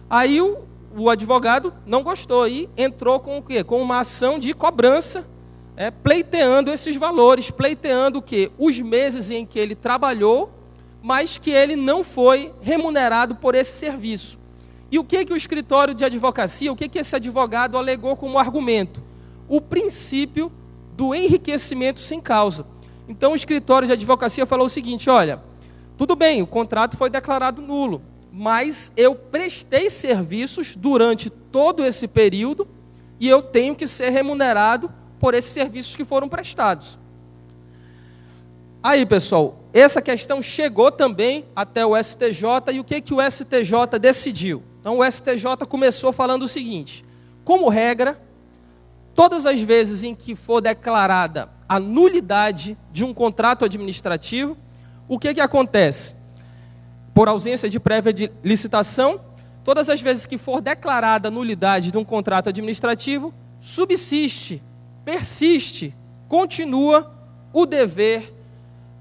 Aí o advogado não gostou e entrou com o quê? Com uma ação de cobrança, pleiteando esses valores, pleiteando o quê? Os meses em que ele trabalhou, mas que ele não foi remunerado por esse serviço. E o que o escritório de advocacia, o que esse advogado alegou como argumento? o princípio do enriquecimento sem causa. Então o escritório de advocacia falou o seguinte: olha, tudo bem, o contrato foi declarado nulo, mas eu prestei serviços durante todo esse período e eu tenho que ser remunerado por esses serviços que foram prestados. Aí, pessoal, essa questão chegou também até o STJ, e o que o STJ decidiu? Então, o STJ começou falando o seguinte: como regra, todas as vezes em que for declarada a nulidade de um contrato administrativo, o que acontece? Por ausência de prévia de licitação, todas as vezes que for declarada a nulidade de um contrato administrativo, subsiste, persiste, continua o dever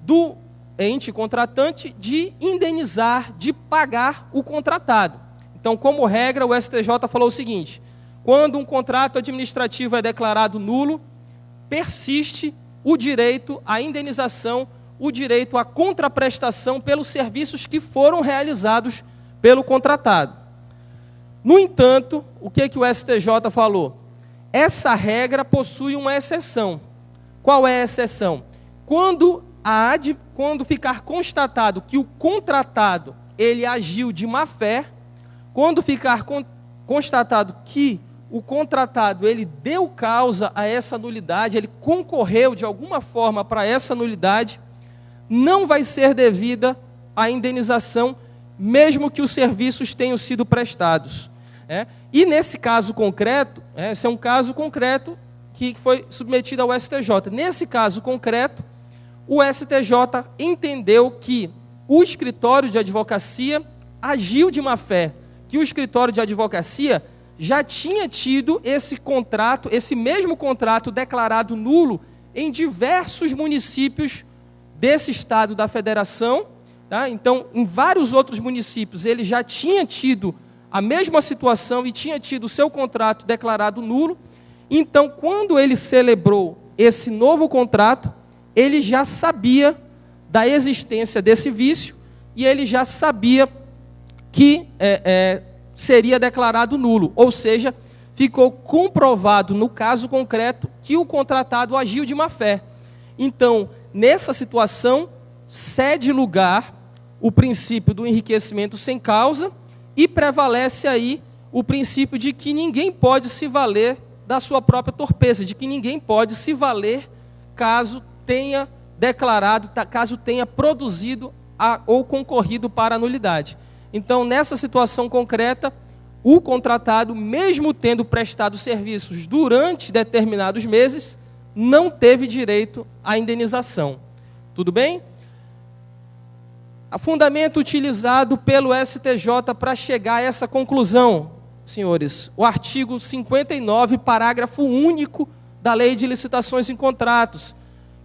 do ente contratante de indenizar, de pagar o contratado. Então, como regra, o STJ falou o seguinte: quando um contrato administrativo é declarado nulo, persiste o direito à indenização, o direito à contraprestação pelos serviços que foram realizados pelo contratado. No entanto, o que o STJ falou? Essa regra possui uma exceção. Qual é a exceção? Quando ficar constatado que o contratado ele agiu de má fé, quando ficar constatado que o contratado ele deu causa a essa nulidade, ele concorreu de alguma forma para essa nulidade, não vai ser devida a indenização, mesmo que os serviços tenham sido prestados. E nesse caso concreto, esse é um caso concreto que foi submetido ao STJ. Nesse caso concreto, o STJ entendeu que o escritório de advocacia agiu de má fé, que o escritório de advocacia já tinha tido esse contrato, esse mesmo contrato declarado nulo em diversos municípios desse estado da federação, tá? Então, em vários outros municípios, ele já tinha tido a mesma situação e tinha tido o seu contrato declarado nulo. Então, quando ele celebrou esse novo contrato, ele já sabia da existência desse vício e ele já sabia que seria declarado nulo, ou seja, ficou comprovado no caso concreto que o contratado agiu de má fé. Então, nessa situação, cede lugar o princípio do enriquecimento sem causa e prevalece aí o princípio de que ninguém pode se valer da sua própria torpeza, de que ninguém pode se valer caso tenha declarado, caso tenha produzido ou concorrido para a nulidade. Então, nessa situação concreta, o contratado, mesmo tendo prestado serviços durante determinados meses, não teve direito à indenização. Tudo bem? O fundamento utilizado pelo STJ para chegar a essa conclusão, senhores, o artigo 59, parágrafo único da Lei de Licitações em Contratos.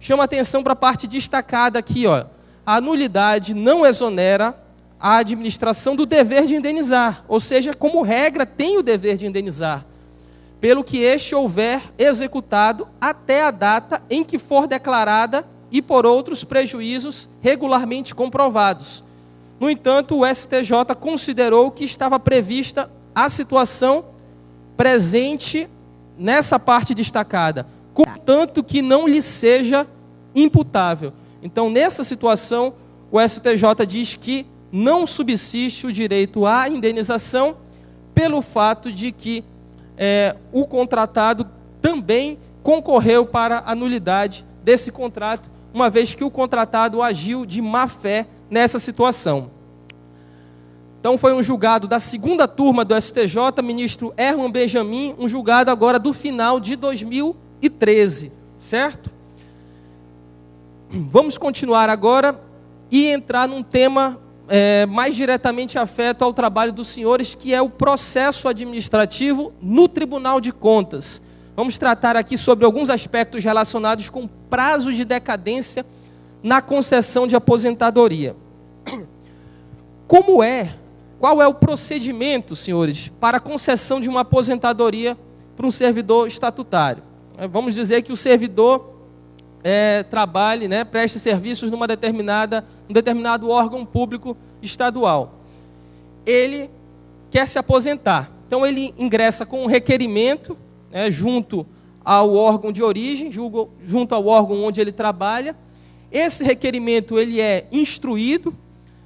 Chama atenção para a parte destacada aqui, ó. A nulidade não exonera a administração do dever de indenizar, ou seja, como regra, tem o dever de indenizar, pelo que este houver executado até a data em que for declarada e por outros prejuízos regularmente comprovados. No entanto, o STJ considerou que estava prevista a situação presente nessa parte destacada, contanto que não lhe seja imputável. Então, nessa situação, o STJ diz que não subsiste o direito à indenização pelo fato de que o contratado também concorreu para a nulidade desse contrato, uma vez que o contratado agiu de má fé nessa situação. Então, foi um julgado da segunda turma do STJ, ministro Herman Benjamin, um julgado agora do final de 2013, certo? Vamos continuar agora e entrar num tema mais diretamente afeto ao trabalho dos senhores, que é o processo administrativo no Tribunal de Contas. Vamos tratar aqui sobre alguns aspectos relacionados com prazo de decadência na concessão de aposentadoria. Qual é o procedimento, senhores, para a concessão de uma aposentadoria para um servidor estatutário? Vamos dizer que o servidor trabalhe, preste serviços num determinado órgão público estadual. Ele quer se aposentar. Então, ele ingressa com um requerimento junto ao órgão de origem, junto ao órgão onde ele trabalha. Esse requerimento ele é instruído,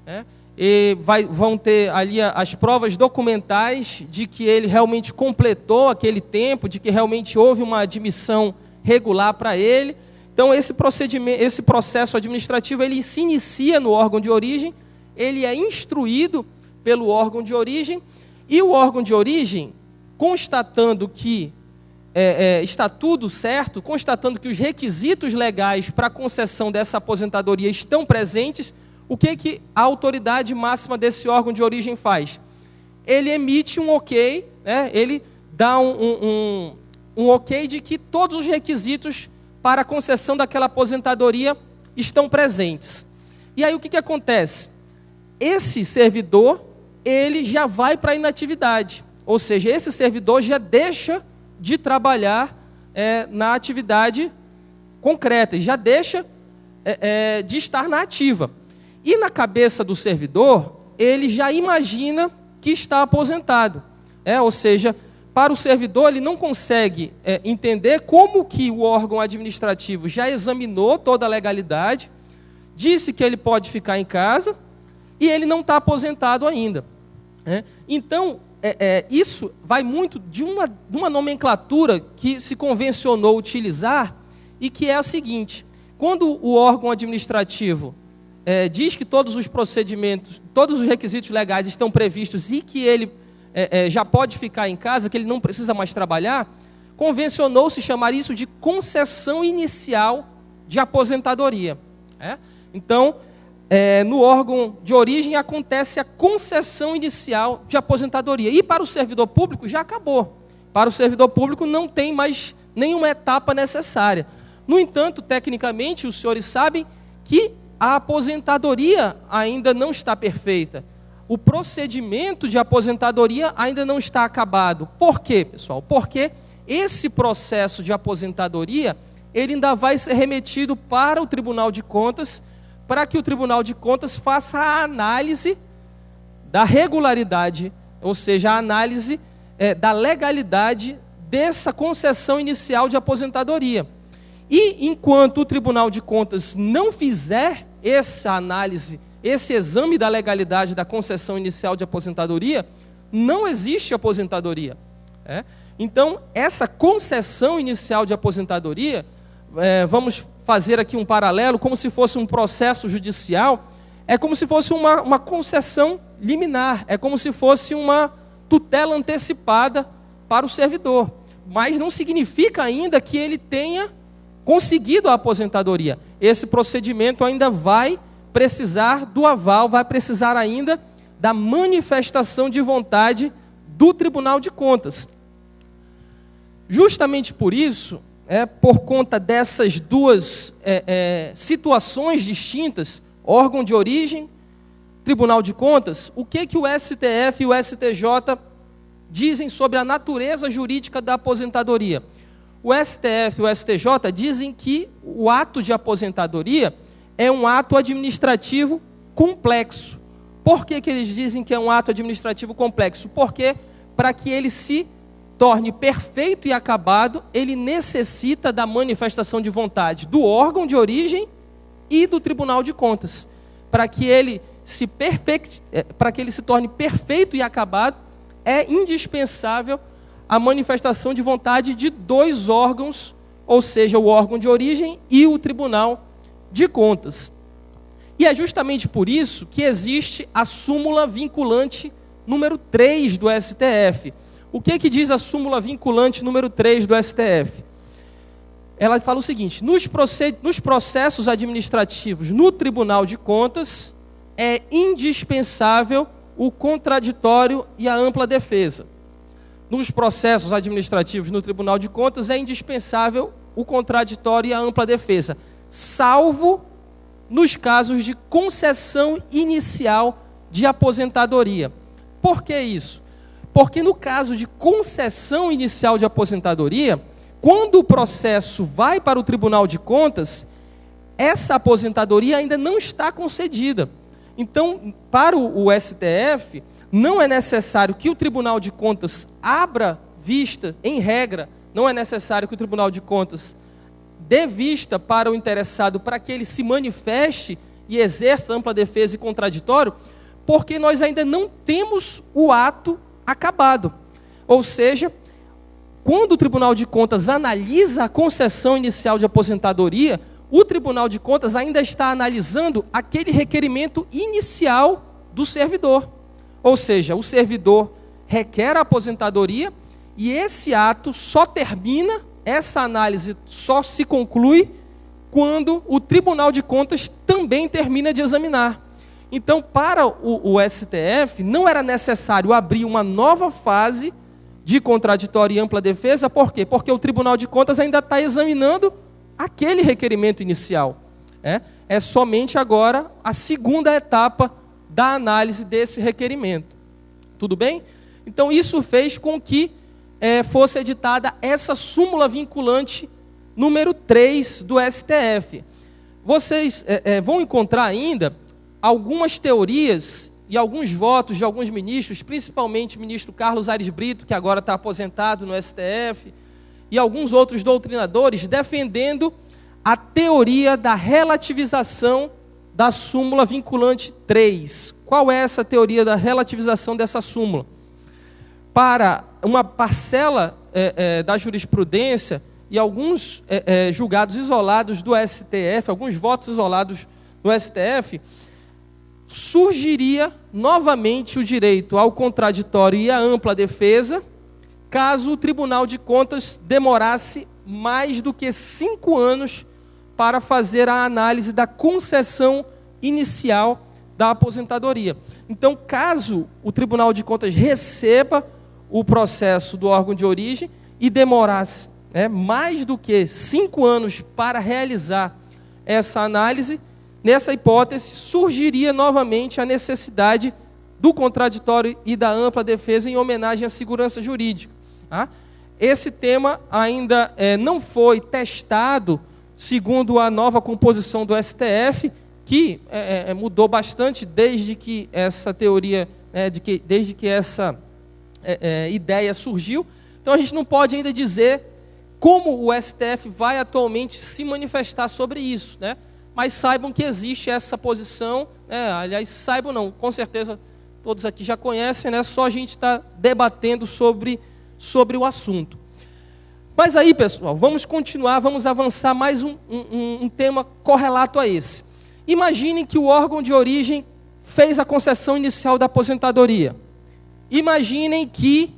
né? E vão ter ali as provas documentais de que ele realmente completou aquele tempo, de que realmente houve uma admissão regular para ele. Então, esse processo administrativo, ele se inicia no órgão de origem, ele é instruído pelo órgão de origem, e o órgão de origem, constatando que está tudo certo, constatando que os requisitos legais para a concessão dessa aposentadoria estão presentes, o que a autoridade máxima desse órgão de origem faz? Ele emite um ok, né? Ele dá um ok de que todos os requisitos para a concessão daquela aposentadoria estão presentes. E aí o que acontece? Esse servidor, ele já vai para a inatividade, ou seja, esse servidor já deixa de trabalhar na atividade concreta, já deixa de estar na ativa. E na cabeça do servidor, ele já imagina que está aposentado. Ou seja, para o servidor, ele não consegue entender como que o órgão administrativo já examinou toda a legalidade, disse que ele pode ficar em casa e ele não está aposentado ainda. Então, isso vai muito de uma nomenclatura que se convencionou utilizar e que é a seguinte: quando o órgão administrativo diz que todos os procedimentos, todos os requisitos legais estão previstos e que ele já pode ficar em casa, que ele não precisa mais trabalhar, convencionou-se chamar isso de concessão inicial de aposentadoria. Então, no órgão de origem acontece a concessão inicial de aposentadoria. E para o servidor público já acabou. Para o servidor público não tem mais nenhuma etapa necessária. No entanto, tecnicamente, os senhores sabem que a aposentadoria ainda não está perfeita. O procedimento de aposentadoria ainda não está acabado. Por quê, pessoal? Porque esse processo de aposentadoria, ele ainda vai ser remetido para o Tribunal de Contas, para que o Tribunal de Contas faça a análise da regularidade, ou seja, a análise da legalidade dessa concessão inicial de aposentadoria. E enquanto o Tribunal de Contas não fizer essa análise, esse exame da legalidade da concessão inicial de aposentadoria, não existe aposentadoria. Então, essa concessão inicial de aposentadoria, vamos fazer aqui um paralelo, como se fosse um processo judicial, é como se fosse uma concessão liminar, é como se fosse uma tutela antecipada para o servidor, mas não significa ainda que ele tenha conseguido a aposentadoria. Esse procedimento ainda vai precisar do aval, vai precisar ainda da manifestação de vontade do Tribunal de Contas. Justamente por isso, por conta dessas duas situações distintas, órgão de origem, Tribunal de Contas, o que o STF e o STJ dizem sobre a natureza jurídica da aposentadoria? O STF e o STJ dizem que o ato de aposentadoria é um ato administrativo complexo. Por que eles dizem que é um ato administrativo complexo? Porque para que ele se torne perfeito e acabado, ele necessita da manifestação de vontade do órgão de origem e do Tribunal de Contas. Para que ele se torne perfeito e acabado, é indispensável a manifestação de vontade de dois órgãos, ou seja, o órgão de origem e o Tribunal de Contas. E é justamente por isso que existe a súmula vinculante número 3 do STF. O que diz a súmula vinculante número 3 do STF? Ela fala o seguinte: nos processos administrativos no Tribunal de Contas, é indispensável o contraditório e a ampla defesa. Nos processos administrativos no Tribunal de Contas, é indispensável o contraditório e a ampla defesa, salvo nos casos de concessão inicial de aposentadoria. Por que isso? Porque no caso de concessão inicial de aposentadoria, quando o processo vai para o Tribunal de Contas, essa aposentadoria ainda não está concedida. Então, para o STF, não é necessário que o Tribunal de Contas abra vista, em regra, não é necessário que o Tribunal de Contas dê vista para o interessado para que ele se manifeste e exerça ampla defesa e contraditório, porque nós ainda não temos o ato acabado. Ou seja, quando o Tribunal de Contas analisa a concessão inicial de aposentadoria, o Tribunal de Contas ainda está analisando aquele requerimento inicial do servidor. Ou seja, o servidor requer a aposentadoria e esse ato só termina, essa análise só se conclui quando o Tribunal de Contas também termina de examinar. Então, para o STF, não era necessário abrir uma nova fase de contraditório e ampla defesa. Por quê? Porque o Tribunal de Contas ainda está examinando aquele requerimento inicial. É somente agora a segunda etapa da análise desse requerimento. Tudo bem? Então, isso fez com que fosse editada essa súmula vinculante número 3 do STF. Vocês vão encontrar ainda algumas teorias e alguns votos de alguns ministros, principalmente o ministro Carlos Aires Brito, que agora está aposentado no STF, e alguns outros doutrinadores, defendendo a teoria da relativização da súmula vinculante 3. Qual é essa teoria da relativização dessa súmula? Para uma parcela da jurisprudência e alguns julgados isolados do STF, alguns votos isolados do STF, surgiria novamente o direito ao contraditório e à ampla defesa, caso o Tribunal de Contas demorasse mais do que 5 anos para fazer a análise da concessão inicial da aposentadoria. Então, caso o Tribunal de Contas receba o processo do órgão de origem e demorasse mais do que 5 anos para realizar essa análise, nessa hipótese surgiria novamente a necessidade do contraditório e da ampla defesa em homenagem à segurança jurídica. Esse tema ainda não foi testado segundo a nova composição do STF, que mudou bastante desde que essa teoria, desde que essa ideia surgiu. Então a gente não pode ainda dizer como o STF vai atualmente se manifestar sobre isso, Mas saibam que existe essa posição, aliás, saibam não, com certeza todos aqui já conhecem, só a gente está debatendo sobre o assunto. Mas aí, pessoal, vamos continuar, vamos avançar mais um tema correlato a esse. Imaginem que o órgão de origem fez a concessão inicial da aposentadoria. Imaginem que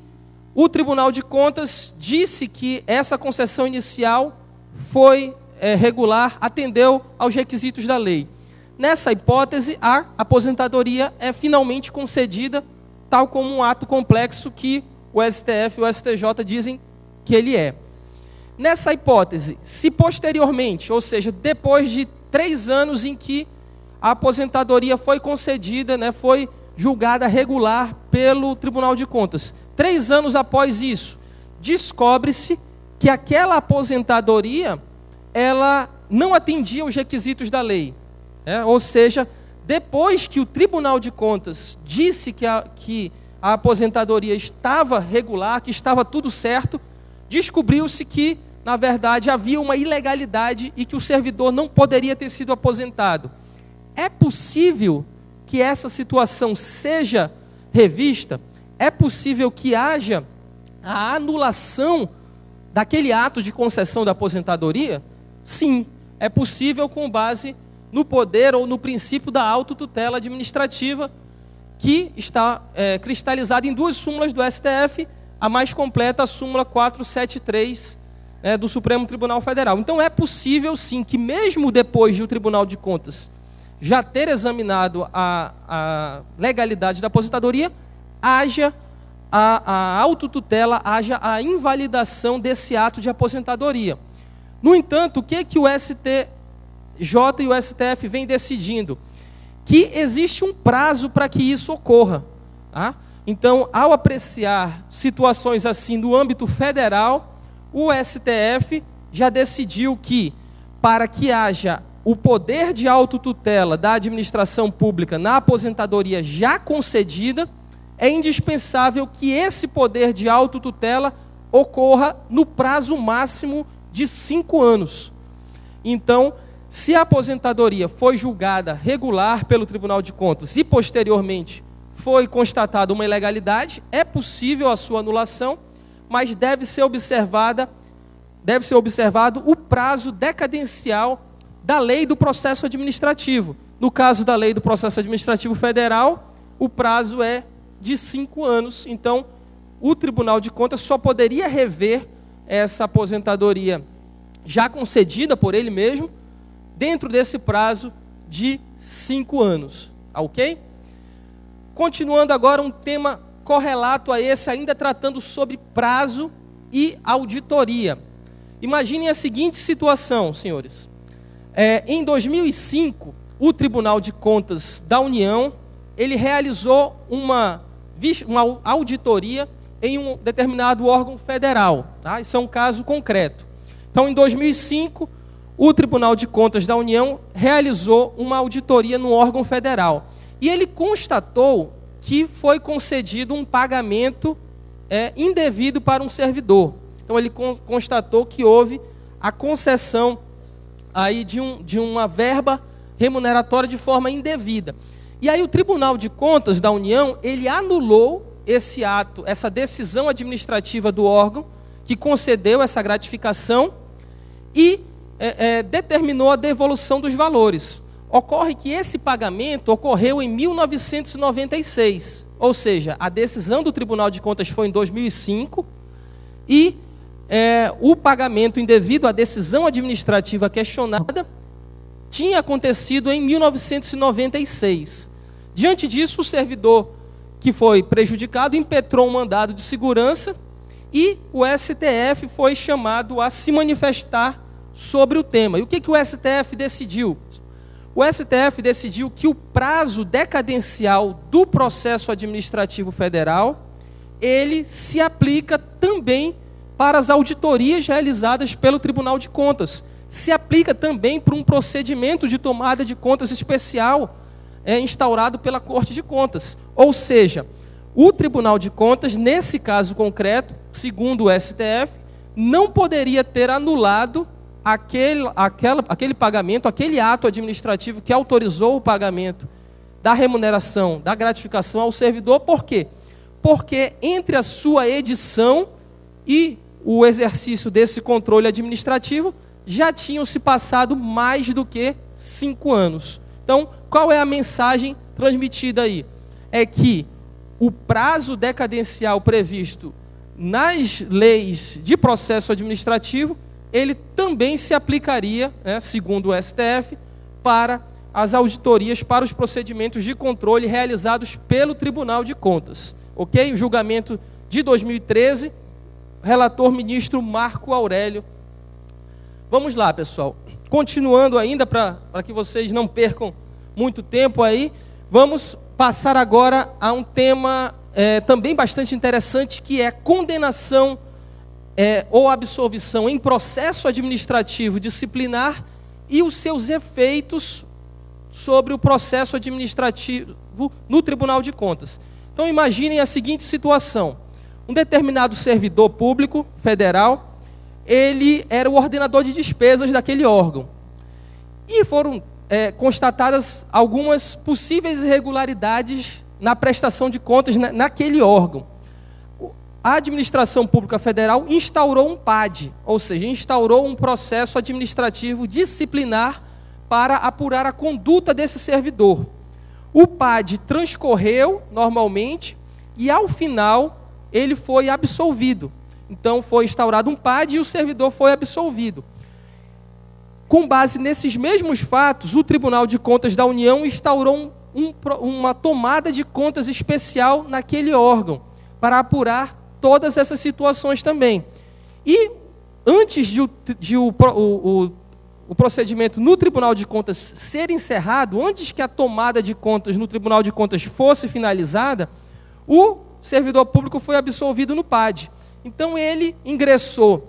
o Tribunal de Contas disse que essa concessão inicial foi regular, atendeu aos requisitos da lei. Nessa hipótese, a aposentadoria é finalmente concedida, tal como um ato complexo que o STF e o STJ dizem que ele é. Nessa hipótese, se posteriormente, ou seja, depois de 3 anos em que a aposentadoria foi concedida, foi julgada regular pelo Tribunal de Contas, 3 anos após isso, descobre-se que aquela aposentadoria ela não atendia os requisitos da lei. Ou seja, depois que o Tribunal de Contas disse que a aposentadoria estava regular, que estava tudo certo, descobriu-se que, na verdade, havia uma ilegalidade e que o servidor não poderia ter sido aposentado. É possível que essa situação seja revista? É possível que haja a anulação daquele ato de concessão da aposentadoria? Sim, é possível com base no poder ou no princípio da autotutela administrativa, que está cristalizado em 2 súmulas do STF, a mais completa, a súmula 473 do Supremo Tribunal Federal. Então é possível sim que mesmo depois de o Tribunal de Contas já ter examinado a legalidade da aposentadoria, haja a autotutela, haja a invalidação desse ato de aposentadoria. No entanto, o que o STJ e o STF vêm decidindo? Que existe um prazo para que isso ocorra. Então, ao apreciar situações assim no âmbito federal, o STF já decidiu que, para que haja o poder de autotutela da administração pública na aposentadoria já concedida, é indispensável que esse poder de autotutela ocorra no prazo máximo de 5 anos. Então, se a aposentadoria foi julgada regular pelo Tribunal de Contas e posteriormente foi constatada uma ilegalidade, é possível a sua anulação, mas deve ser observado o prazo decadencial da lei do processo administrativo. No caso da lei do processo administrativo federal, o prazo é de 5 anos. Então, o Tribunal de Contas só poderia rever essa aposentadoria já concedida por ele mesmo, dentro desse prazo de 5 anos. Ok? Continuando agora um tema correlato a esse, ainda tratando sobre prazo e auditoria. Imaginem a seguinte situação, senhores. Em 2005, o Tribunal de Contas da União, ele realizou uma auditoria em um determinado órgão federal. Tá? Isso é um caso concreto. Então, em 2005, o Tribunal de Contas da União realizou uma auditoria no órgão federal. E ele constatou que foi concedido um pagamento indevido para um servidor. Então, ele constatou que houve a concessão aí de uma verba remuneratória de forma indevida. E aí o Tribunal de Contas da União, ele anulou esse ato, essa decisão administrativa do órgão que concedeu essa gratificação e determinou a devolução dos valores. Ocorre que esse pagamento ocorreu em 1996, ou seja, a decisão do Tribunal de Contas foi em 2005 e o pagamento indevido à decisão administrativa questionada tinha acontecido em 1996. Diante disso, o servidor que foi prejudicado impetrou um mandado de segurança e o STF foi chamado a se manifestar sobre o tema. E o que o STF decidiu? O STF decidiu que o prazo decadencial do processo administrativo federal, ele se aplica também para as auditorias realizadas pelo Tribunal de Contas. Se aplica também para um procedimento de tomada de contas especial instaurado pela Corte de Contas. Ou seja, o Tribunal de Contas, nesse caso concreto, segundo o STF, não poderia ter anulado aquele pagamento, aquele ato administrativo que autorizou o pagamento da remuneração, da gratificação ao servidor. Por quê? Porque entre a sua edição e o exercício desse controle administrativo, já tinham se passado mais do que 5 anos. Então, qual é a mensagem transmitida aí? É que o prazo decadencial previsto nas leis de processo administrativo, ele também se aplicaria, segundo o STF, para as auditorias, para os procedimentos de controle realizados pelo Tribunal de Contas. Ok? O julgamento de 2013, relator ministro Marco Aurélio. Vamos lá, pessoal. Continuando ainda, para que vocês não percam muito tempo aí, vamos passar agora a um tema também bastante interessante, que é condenação ou absolvição em processo administrativo disciplinar e os seus efeitos sobre o processo administrativo no Tribunal de Contas. Então, imaginem a seguinte situação. Um determinado servidor público federal, ele era o ordenador de despesas daquele órgão. E foram constatadas algumas possíveis irregularidades na prestação de contas naquele órgão. A administração pública federal instaurou um PAD, ou seja, instaurou um processo administrativo disciplinar para apurar a conduta desse servidor. O PAD transcorreu normalmente e, ao final, ele foi absolvido. Então, foi instaurado um PAD e o servidor foi absolvido. Com base nesses mesmos fatos, o Tribunal de Contas da União instaurou uma tomada de contas especial naquele órgão, para apurar todas essas situações também. E antes de o procedimento no Tribunal de Contas ser encerrado, antes que a tomada de contas no Tribunal de Contas fosse finalizada, o servidor público foi absolvido no PAD. Então ele ingressou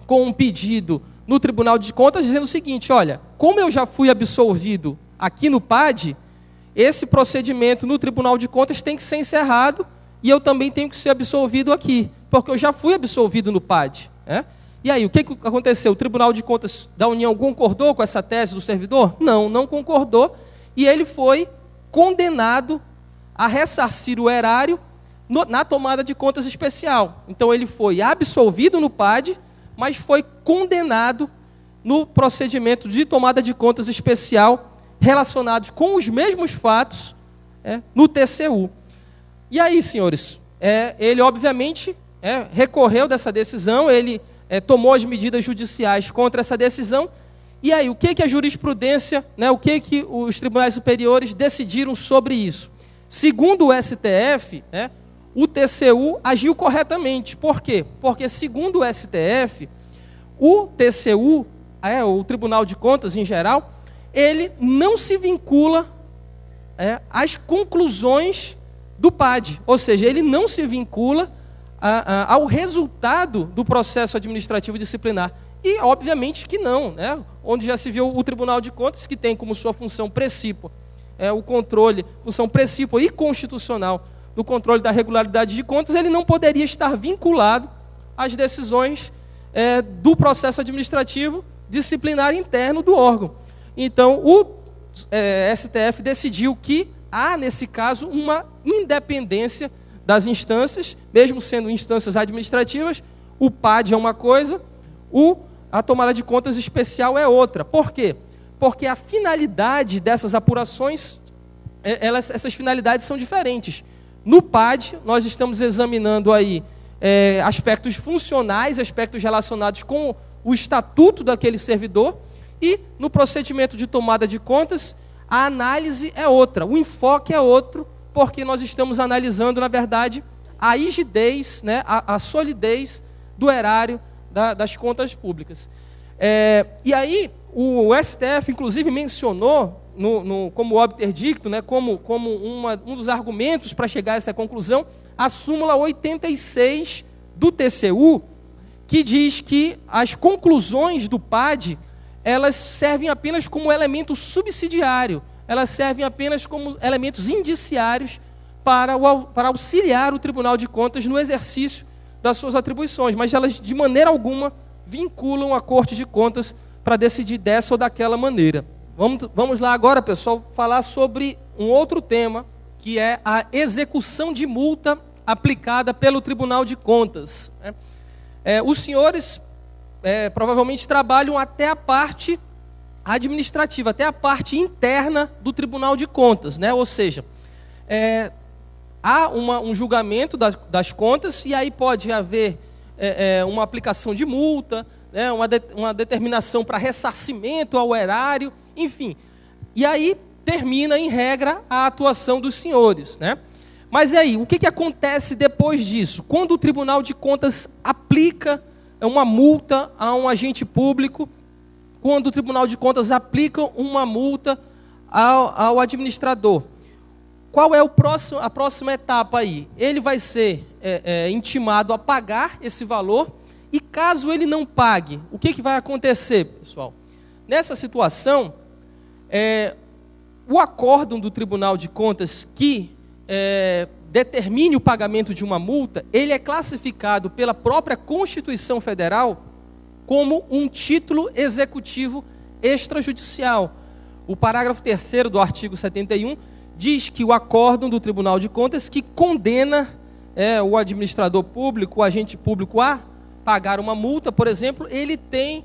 com um pedido no Tribunal de Contas dizendo o seguinte: olha, como eu já fui absolvido aqui no PAD, esse procedimento no Tribunal de Contas tem que ser encerrado e eu também tenho que ser absolvido aqui. porque eu já fui absolvido no PAD. Né? E aí, o que aconteceu? O Tribunal de Contas da União concordou com essa tese do servidor? Não concordou, e ele foi condenado a ressarcir o erário na tomada de contas especial. Então, ele foi absolvido no PAD, mas foi condenado no procedimento de tomada de contas especial relacionados com os mesmos fatos no TCU. E aí, senhores, ele obviamente recorreu dessa decisão, ele tomou as medidas judiciais contra essa decisão. E aí, o que a jurisprudência, o que os tribunais superiores decidiram sobre isso? Segundo o STF, o TCU agiu corretamente. Por quê? Porque, segundo o STF, o TCU, o Tribunal de Contas em geral, ele não se vincula às conclusões do PAD. Ou seja, ele não se vincula ao resultado do processo administrativo disciplinar. E, obviamente, que não. Onde já se viu o Tribunal de Contas, que tem como sua função precípua o controle, função precípua e constitucional do controle da regularidade de contas, ele não poderia estar vinculado às decisões do processo administrativo disciplinar interno do órgão. Então, o STF decidiu que há, nesse caso, uma independência das instâncias, mesmo sendo instâncias administrativas. O PAD é uma coisa, a tomada de contas especial é outra. Por quê? Porque a finalidade dessas apurações, essas finalidades são diferentes. No PAD, nós estamos examinando aí aspectos funcionais, aspectos relacionados com o estatuto daquele servidor, e no procedimento de tomada de contas, a análise é outra, o enfoque é outro, porque nós estamos analisando, na verdade, a rigidez, a solidez do erário das contas públicas. E aí, o STF, inclusive, mencionou, como obter dicto, como um dos argumentos para chegar a essa conclusão, a súmula 86 do TCU, que diz que as conclusões do PAD, elas servem apenas como elemento subsidiário, elas servem apenas como elementos indiciários para auxiliar o Tribunal de Contas no exercício das suas atribuições, mas elas, de maneira alguma, vinculam a Corte de Contas para decidir dessa ou daquela maneira. Vamos lá agora, pessoal, falar sobre um outro tema, que é a execução de multa aplicada pelo Tribunal de Contas. Os senhores provavelmente trabalham até a parte administrativa, até a parte interna do Tribunal de Contas, ou seja, há um julgamento das contas, e aí pode haver uma aplicação de multa, uma determinação para ressarcimento ao erário, enfim. E aí termina, em regra, a atuação dos senhores. Mas e aí, o que acontece depois disso? Quando o Tribunal de Contas aplica uma multa a um agente público, quando o Tribunal de Contas aplica uma multa ao administrador, qual é a próxima etapa aí? Ele vai ser intimado a pagar esse valor, e caso ele não pague, o que vai acontecer, pessoal? Nessa situação, o acórdão do Tribunal de Contas que determine o pagamento de uma multa, ele é classificado pela própria Constituição Federal como um título executivo extrajudicial. O parágrafo 3º do artigo 71 diz que o acórdão do Tribunal de Contas que condena o administrador público, o agente público a pagar uma multa, por exemplo, ele tem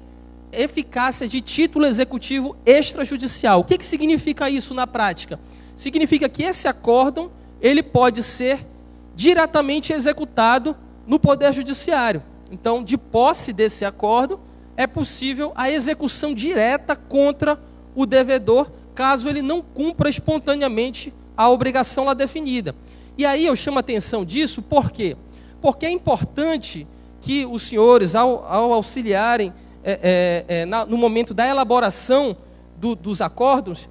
eficácia de título executivo extrajudicial. O que significa isso na prática? Significa que esse acórdão ele pode ser diretamente executado no Poder Judiciário. Então, de posse desse acórdão, é possível a execução direta contra o devedor, caso ele não cumpra espontaneamente a obrigação lá definida. E aí eu chamo a atenção disso, por quê? Porque é importante que os senhores, ao auxiliarem no momento da elaboração dos acórdãos,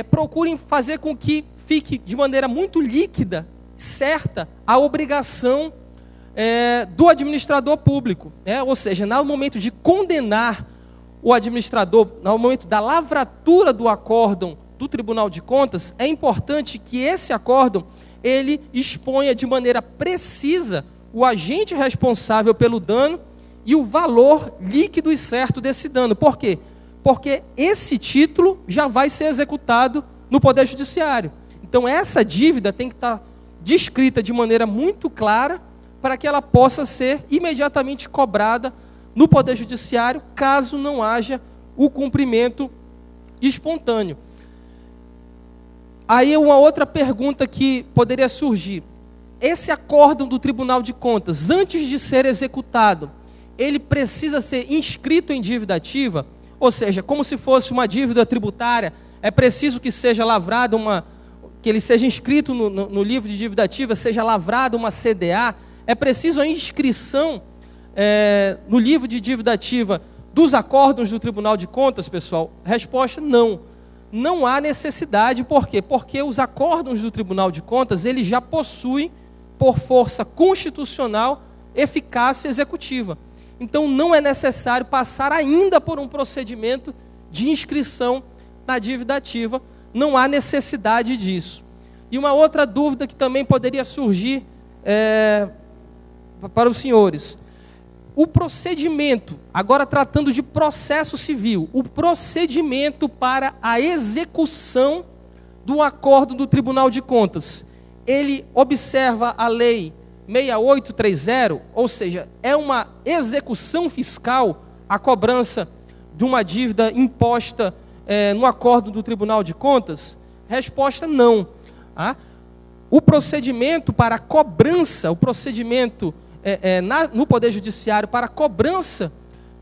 procurem fazer com que fique de maneira muito líquida, certa, a obrigação do administrador público. Ou seja, no momento de condenar o administrador, no momento da lavratura do acórdão do Tribunal de Contas, é importante que esse acórdão ele exponha de maneira precisa o agente responsável pelo dano e o valor líquido e certo desse dano. Por quê? Porque esse título já vai ser executado no Poder Judiciário. Então, essa dívida tem que estar descrita de maneira muito clara para que ela possa ser imediatamente cobrada no Poder Judiciário, caso não haja o cumprimento espontâneo. Aí uma outra pergunta que poderia surgir. Esse acórdão do Tribunal de Contas, antes de ser executado, ele precisa ser inscrito em dívida ativa? Ou seja, como se fosse uma dívida tributária, é preciso que seja lavrada que ele seja inscrito no livro de dívida ativa, seja lavrada uma CDA? É preciso a inscrição no livro de dívida ativa dos acórdãos do Tribunal de Contas, pessoal? Resposta: não. Não há necessidade. Por quê? Porque os acórdãos do Tribunal de Contas, eles já possuem, por força constitucional, eficácia executiva. Então, não é necessário passar ainda por um procedimento de inscrição na dívida ativa. Não há necessidade disso. E uma outra dúvida que também poderia surgir para os senhores. O procedimento, agora tratando de processo civil, o procedimento para a execução do acordo do Tribunal de Contas, ele observa a lei 6830, ou seja, é uma execução fiscal, a cobrança de uma dívida imposta no acordo do Tribunal de Contas? Resposta: não. O procedimento para a cobrança, o procedimento no Poder Judiciário para a cobrança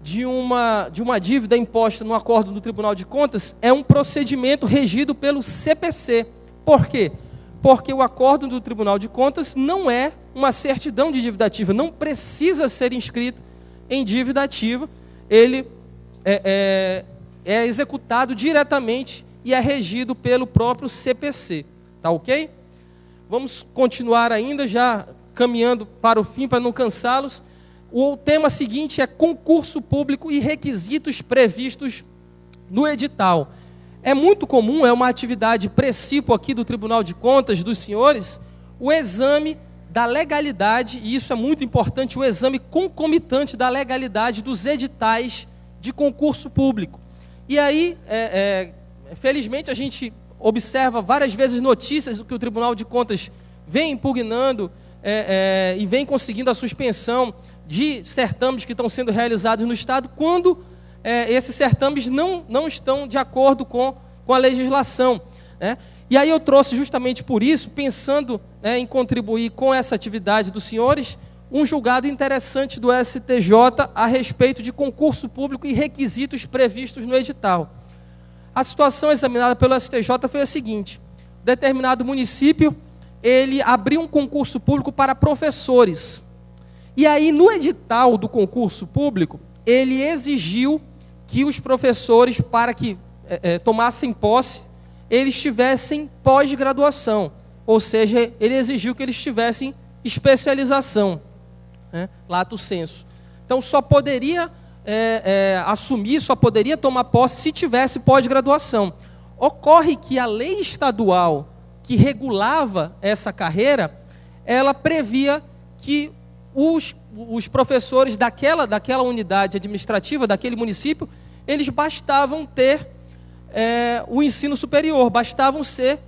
de uma dívida imposta no acordo do Tribunal de Contas é um procedimento regido pelo CPC. Por quê? Porque o acordo do Tribunal de Contas não é uma certidão de dívida ativa, não precisa ser inscrito em dívida ativa, ele é executado diretamente e é regido pelo próprio CPC. Tá ok? Vamos continuar ainda, já caminhando para o fim, para não cansá-los. O tema seguinte é concurso público e requisitos previstos no edital. É muito comum, é uma atividade precípua aqui do Tribunal de Contas, dos senhores, o exame da legalidade, e isso é muito importante, o exame concomitante da legalidade dos editais de concurso público. E aí, felizmente, a gente observa várias vezes notícias do que o Tribunal de Contas vem impugnando e vem conseguindo a suspensão de certames que estão sendo realizados no Estado, quando esses certames não estão de acordo com a legislação, né? E aí eu trouxe justamente por isso, pensando em contribuir com essa atividade dos senhores, um julgado interessante do STJ a respeito de concurso público e requisitos previstos no edital. A situação examinada pelo STJ foi a seguinte: determinado município, ele abriu um concurso público para professores. E aí, no edital do concurso público, ele exigiu que os professores, para que tomassem posse, eles tivessem pós-graduação. Ou seja, ele exigiu que eles tivessem especialização, lato sensu. Então, só poderia assumir, só poderia tomar posse se tivesse pós-graduação. Ocorre que a lei estadual que regulava essa carreira, ela previa que os professores daquela unidade administrativa, daquele município, eles bastavam ter o ensino superior, bastavam ser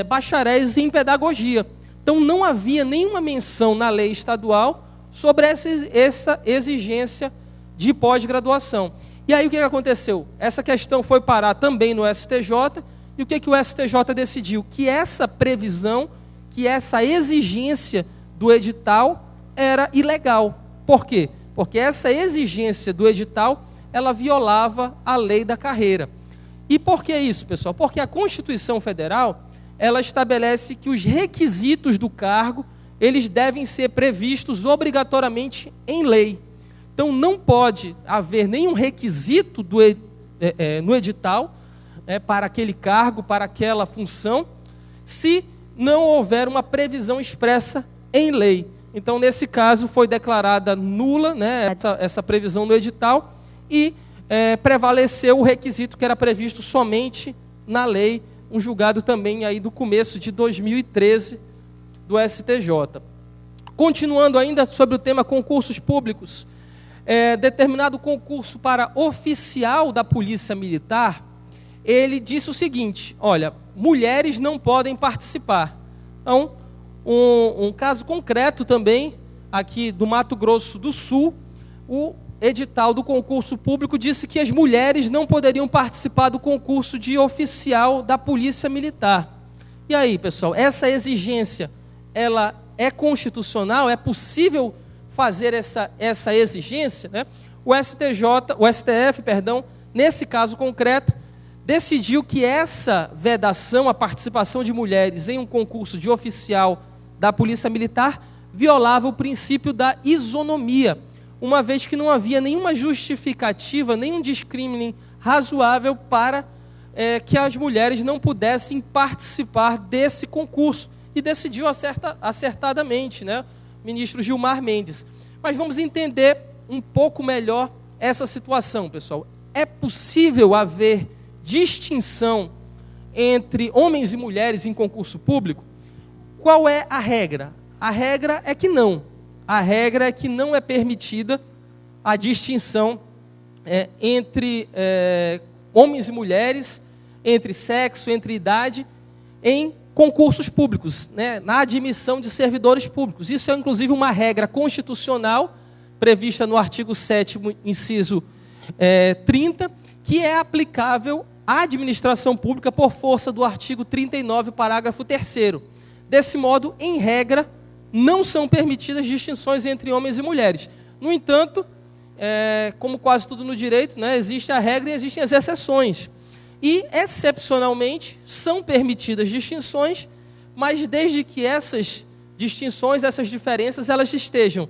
bacharéis em pedagogia. Então, não havia nenhuma menção na lei estadual sobre essa exigência de pós-graduação. E aí, o que aconteceu? Essa questão foi parar também no STJ, e o que o STJ decidiu? Que essa previsão, que essa exigência do edital era ilegal. Por quê? Porque essa exigência do edital, ela violava a lei da carreira. E por que isso, pessoal? Porque a Constituição Federal, ela estabelece que os requisitos do cargo, eles devem ser previstos obrigatoriamente em lei. Então, não pode haver nenhum requisito no edital para aquele cargo, para aquela função, se não houver uma previsão expressa em lei. Então, nesse caso, foi declarada nula, essa previsão no edital, e prevaleceu o requisito que era previsto somente na lei, um julgado também aí do começo de 2013 do STJ. continuando ainda sobre o tema concursos públicos, determinado concurso para oficial da Polícia Militar, ele disse o seguinte: olha, mulheres não podem participar. Então, um caso concreto também, aqui do Mato Grosso do Sul, o edital do concurso público disse que as mulheres não poderiam participar do concurso de oficial da Polícia Militar. E aí, pessoal, essa exigência, ela é constitucional? É possível fazer essa exigência, né? O STF, nesse caso concreto, decidiu que essa vedação à participação de mulheres em um concurso de oficial da Polícia Militar violava o princípio da isonomia, uma vez que não havia nenhuma justificativa, nenhum discrimine razoável para que as mulheres não pudessem participar desse concurso. E decidiu acertadamente, né, o ministro Gilmar Mendes. Mas vamos entender um pouco melhor essa situação, pessoal. É possível haver distinção entre homens e mulheres em concurso público? Qual é a regra? A regra é que não. A regra é que não é permitida a distinção entre homens e mulheres, entre sexo, entre idade, em concursos públicos, né, na admissão de servidores públicos. Isso é, inclusive, uma regra constitucional, prevista no artigo 7º, inciso 30, que é aplicável à administração pública por força do artigo 39, parágrafo 3º. Desse modo, em regra, não são permitidas distinções entre homens e mulheres. No entanto, como quase tudo no direito, né, existe a regra e existem as exceções. E, excepcionalmente, são permitidas distinções, mas desde que essas distinções, essas diferenças, elas estejam,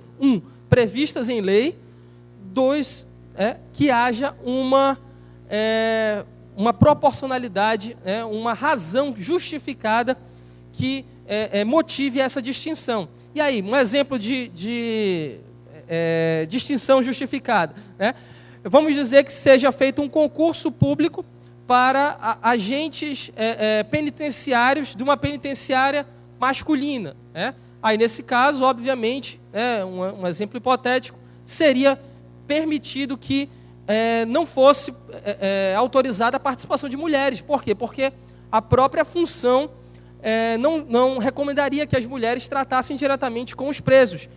previstas em lei, 2, que haja uma proporcionalidade, uma razão justificada que motive essa distinção. E aí, um exemplo de distinção justificada, né? Vamos dizer que seja feito um concurso público para agentes penitenciários de uma penitenciária masculina, né? Aí, nesse caso, obviamente, um exemplo hipotético, seria permitido que não fosse autorizada a participação de mulheres. Por quê? Porque a própria função não recomendaria que as mulheres tratassem diretamente com os presos.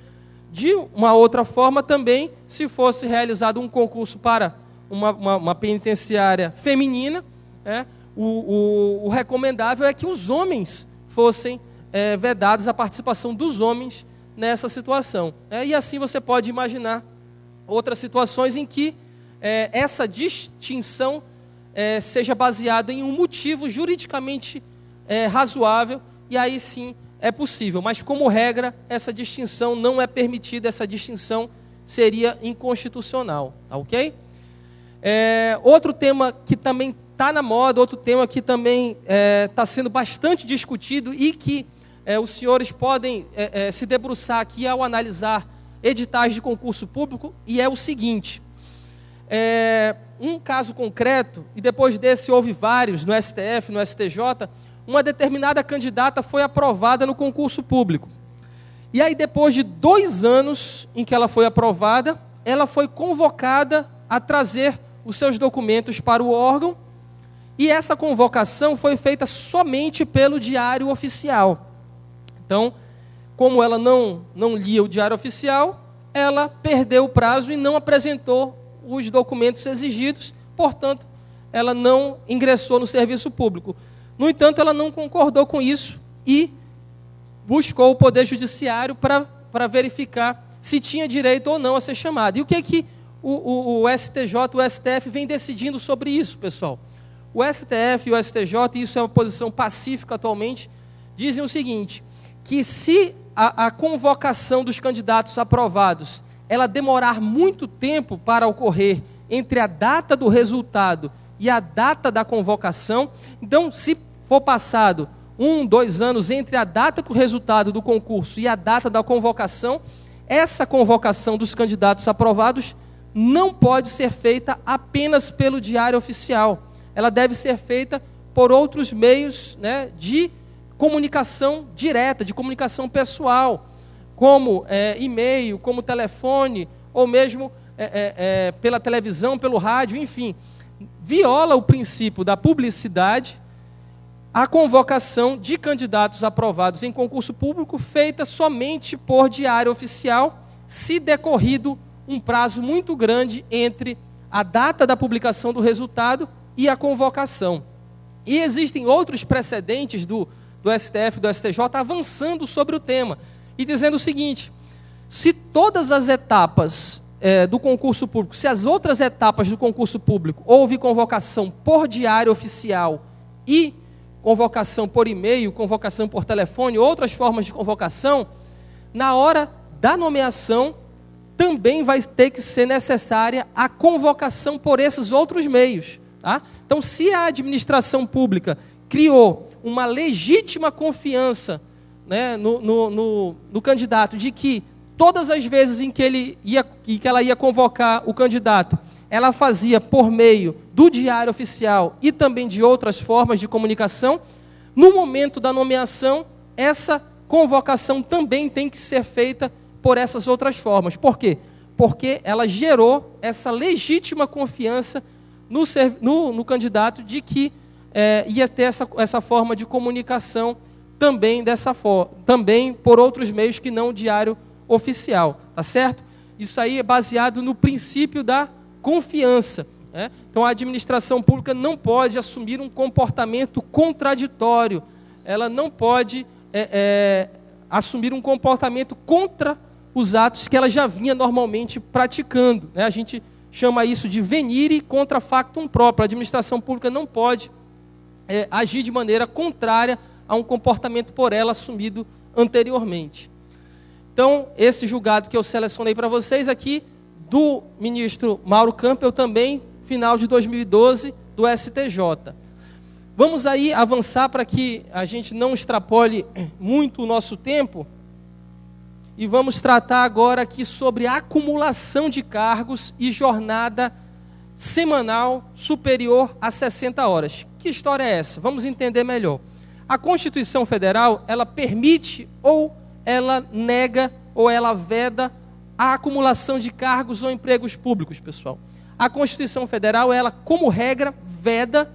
De uma outra forma também, se fosse realizado um concurso para uma penitenciária feminina, o recomendável é que os homens fossem vedados a participação dos homens nessa situação. E assim você pode imaginar outras situações em que essa distinção seja baseada em um motivo juridicamente razoável, e aí sim é possível. Mas, como regra, essa distinção não é permitida, essa distinção seria inconstitucional. Tá ok? Outro tema que também está na moda, outro tema que também está sendo bastante discutido e que os senhores podem se debruçar aqui ao analisar editais de concurso público, e é o seguinte: um caso concreto, e depois desse houve vários no STF, no STJ, uma determinada candidata foi aprovada no concurso público. E aí, depois de 2 anos em que ela foi aprovada, ela foi convocada a trazer os seus documentos para o órgão, e essa convocação foi feita somente pelo Diário Oficial. Então, como ela não lia o Diário Oficial, ela perdeu o prazo e não apresentou os documentos exigidos, portanto, ela não ingressou no serviço público. No entanto, ela não concordou com isso e buscou o Poder Judiciário para verificar se tinha direito ou não a ser chamada. E o que é que o STJ, o STF vem decidindo sobre isso, pessoal? O STF e o STJ, e isso é uma posição pacífica atualmente, dizem o seguinte: que se a convocação dos candidatos aprovados ela demorar muito tempo para ocorrer entre a data do resultado e a data da convocação, então, se for passado 1, 2 anos entre a data do resultado do concurso e a data da convocação, essa convocação dos candidatos aprovados não pode ser feita apenas pelo Diário Oficial. Ela deve ser feita por outros meios, né, de comunicação direta, de comunicação pessoal, como e-mail, como telefone, ou mesmo pela televisão, pelo rádio, enfim, viola o princípio da publicidade a convocação de candidatos aprovados em concurso público feita somente por diário oficial, se decorrido um prazo muito grande entre a data da publicação do resultado e a convocação. E existem outros precedentes do STF, do STJ, avançando sobre o tema e dizendo o seguinte: se todas as etapas do concurso público, se as outras etapas do concurso público houve convocação por diário oficial e convocação por e-mail, convocação por telefone, outras formas de convocação, na hora da nomeação também vai ter que ser necessária a convocação por esses outros meios. Tá? Então, se a administração pública criou uma legítima confiança, né, no candidato, de que todas as vezes em que ela ia convocar o candidato, ela fazia por meio do diário oficial e também de outras formas de comunicação, no momento da nomeação, essa convocação também tem que ser feita por essas outras formas. Por quê? Porque ela gerou essa legítima confiança no candidato de que ia ter essa forma de comunicação também também por outros meios que não o diário oficial, tá certo? Isso aí é baseado no princípio da confiança, né? Então a administração pública não pode assumir um comportamento contraditório, ela não pode assumir um comportamento contra os atos que ela já vinha normalmente praticando, né? A gente chama isso de venire contra factum próprio. A administração pública não pode agir de maneira contrária a um comportamento por ela assumido anteriormente. Então, esse julgado que eu selecionei para vocês aqui, do ministro Mauro Campbell, também, final de 2012, do STJ. Vamos aí avançar para que a gente não extrapole muito o nosso tempo, e vamos tratar agora aqui sobre a acumulação de cargos e jornada semanal superior a 60 horas. Que história é essa? Vamos entender melhor. A Constituição Federal, ela permite ou ela nega ou ela veda a acumulação de cargos ou empregos públicos, pessoal. A Constituição Federal, ela, como regra, veda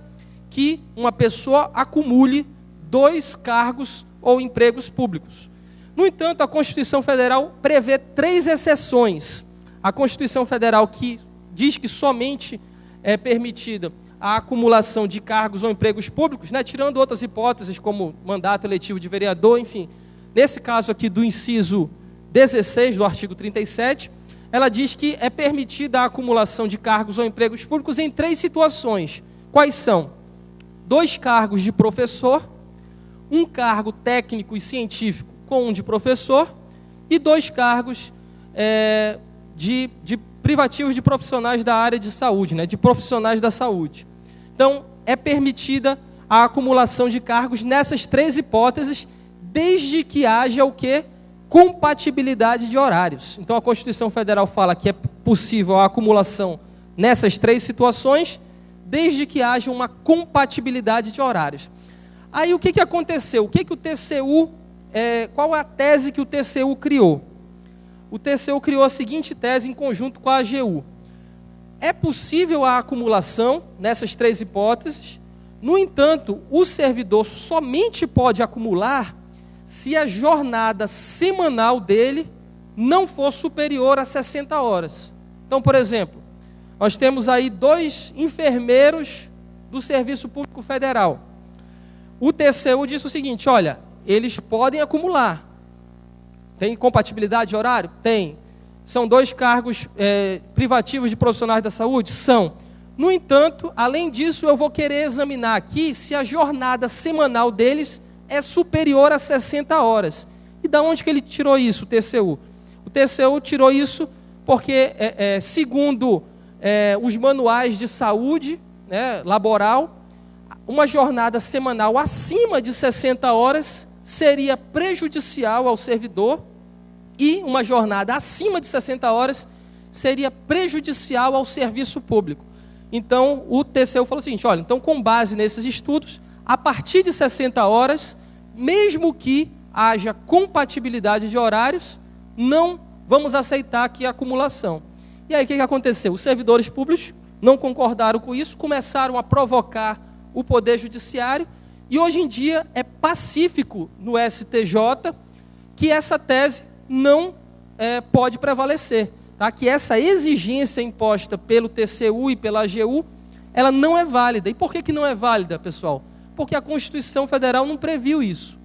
que uma pessoa acumule 2 cargos ou empregos públicos. No entanto, a Constituição Federal prevê 3 exceções. A Constituição Federal que diz que somente é permitida a acumulação de cargos ou empregos públicos, né, tirando outras hipóteses como mandato eletivo de vereador, enfim. Nesse caso aqui do inciso 16 do artigo 37, ela diz que é permitida a acumulação de cargos ou empregos públicos em 3 situações. Quais são? 2 cargos de professor, 1 cargo técnico e científico com um de professor e 2 cargos de privativos de profissionais da área de saúde, né, de profissionais da saúde. Então, é permitida a acumulação de cargos nessas 3 hipóteses, desde que haja o quê? Compatibilidade de horários. Então, a Constituição Federal fala que é possível a acumulação nessas 3 situações, desde que haja uma compatibilidade de horários. Aí, o que aconteceu? O que o TCU, qual é a tese que o TCU criou? O TCU criou a seguinte tese em conjunto com a AGU. É possível a acumulação nessas 3 hipóteses, no entanto, o servidor somente pode acumular se a jornada semanal dele não for superior a 60 horas. Então, por exemplo, nós temos aí 2 enfermeiros do Serviço Público Federal. O TCU disse o seguinte: olha, eles podem acumular. Tem compatibilidade de horário? Tem. São 2 cargos privativos de profissionais da saúde? São. No entanto, além disso, eu vou querer examinar aqui se a jornada semanal deles é superior a 60 horas. E da onde que ele tirou isso, o TCU? O TCU tirou isso porque, segundo os manuais de saúde, né, laboral, uma jornada semanal acima de 60 horas seria prejudicial ao servidor e uma jornada acima de 60 horas seria prejudicial ao serviço público. Então, o TCU falou o seguinte: olha, então, com base nesses estudos, a partir de 60 horas, mesmo que haja compatibilidade de horários, não vamos aceitar aqui a acumulação. E aí o que aconteceu? Os servidores públicos não concordaram com isso, começaram a provocar o Poder Judiciário, e hoje em dia é pacífico no STJ que essa tese não pode prevalecer, tá? Que essa exigência imposta pelo TCU e pela AGU, ela não é válida. E por que não é válida, pessoal? Porque a Constituição Federal não previu isso.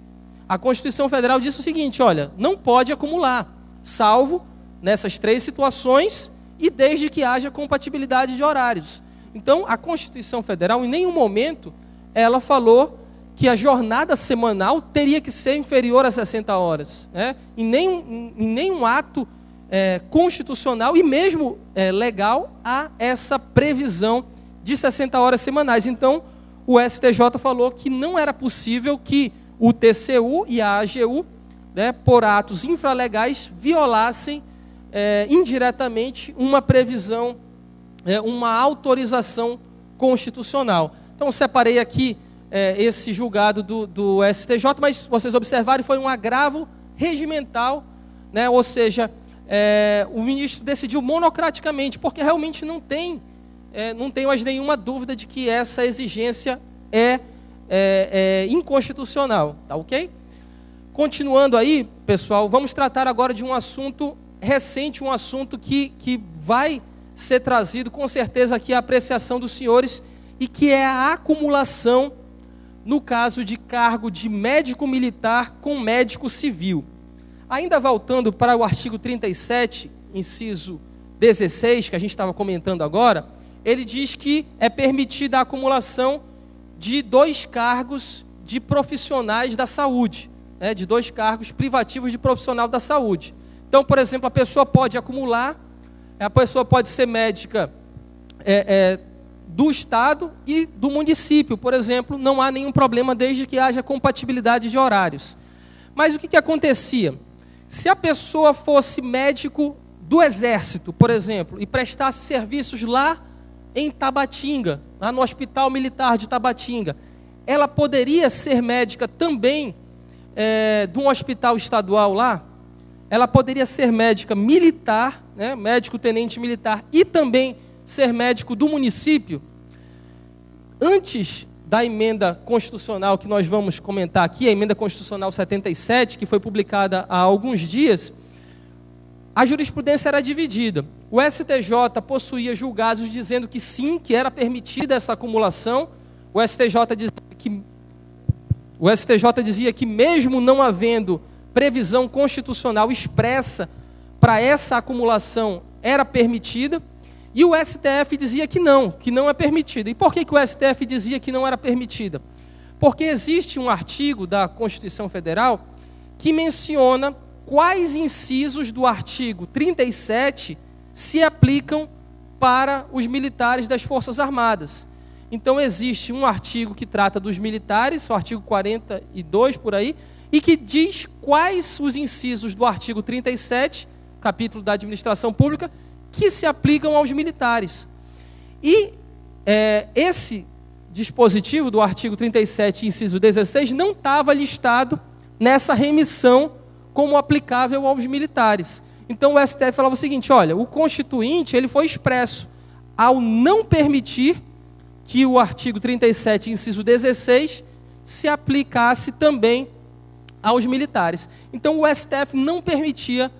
A Constituição Federal diz o seguinte, olha, não pode acumular, salvo nessas 3 situações e desde que haja compatibilidade de horários. Então, a Constituição Federal, em nenhum momento, ela falou que a jornada semanal teria que ser inferior a 60 horas. Né? Em nenhum ato constitucional e mesmo legal há essa previsão de 60 horas semanais. Então, o STJ falou que não era possível que o TCU e a AGU, né, por atos infralegais, violassem indiretamente uma previsão, uma autorização constitucional. Então, separei aqui esse julgado do STJ, mas vocês observarem, foi um agravo regimental, né, ou seja, o ministro decidiu monocraticamente, porque realmente não tem mais nenhuma dúvida de que essa exigência é inconstitucional, tá ok? Continuando aí, pessoal, vamos tratar agora de um assunto recente, um assunto que vai ser trazido com certeza aqui à apreciação dos senhores, e que é a acumulação no caso de cargo de médico militar com médico civil. Ainda voltando para o artigo 37, inciso 16, que a gente estava comentando agora, ele diz que é permitida a acumulação de 2 cargos de profissionais da saúde, né, de 2 cargos privativos de profissional da saúde. Então, por exemplo, a pessoa pode acumular, a pessoa pode ser médica do Estado e do município, por exemplo, não há nenhum problema desde que haja compatibilidade de horários. Mas o que acontecia? Se a pessoa fosse médico do Exército, por exemplo, e prestasse serviços lá em Tabatinga, lá no Hospital Militar de Tabatinga, ela poderia ser médica também de um hospital estadual lá? Ela poderia ser médica militar, né, médico-tenente militar, e também ser médico do município? Antes da emenda constitucional que nós vamos comentar aqui, a emenda constitucional 77, que foi publicada há alguns dias, a jurisprudência era dividida. O STJ possuía julgados dizendo que sim, que era permitida essa acumulação. O STJ dizia que mesmo não havendo previsão constitucional expressa para essa acumulação, era permitida. E o STF dizia que não é permitida. E por que o STF dizia que não era permitida? Porque existe um artigo da Constituição Federal que menciona quais incisos do artigo 37 se aplicam para os militares das Forças Armadas. Então existe um artigo que trata dos militares, o artigo 42 por aí, e que diz quais os incisos do artigo 37, capítulo da administração pública, que se aplicam aos militares. E esse dispositivo do artigo 37, inciso 16, não estava listado nessa remissão como aplicável aos militares. Então o STF falava o seguinte, olha, o Constituinte ele foi expresso ao não permitir que o artigo 37, inciso 16, se aplicasse também aos militares. Então o STF não permitia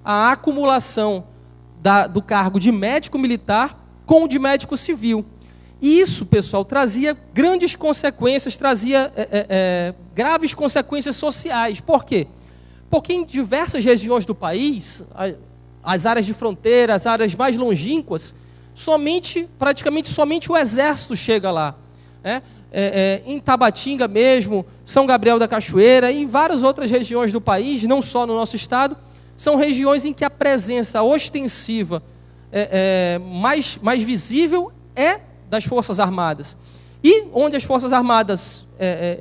a acumulação do cargo de médico militar com o de médico civil. E isso, pessoal, trazia grandes consequências, trazia graves consequências sociais. Por quê? Porque em diversas regiões do país, as áreas de fronteira, as áreas mais longínquas, praticamente somente o Exército chega lá. Né? Em Tabatinga mesmo, São Gabriel da Cachoeira, e em várias outras regiões do país, não só no nosso estado, são regiões em que a presença ostensiva mais visível é das Forças Armadas. E onde as Forças Armadas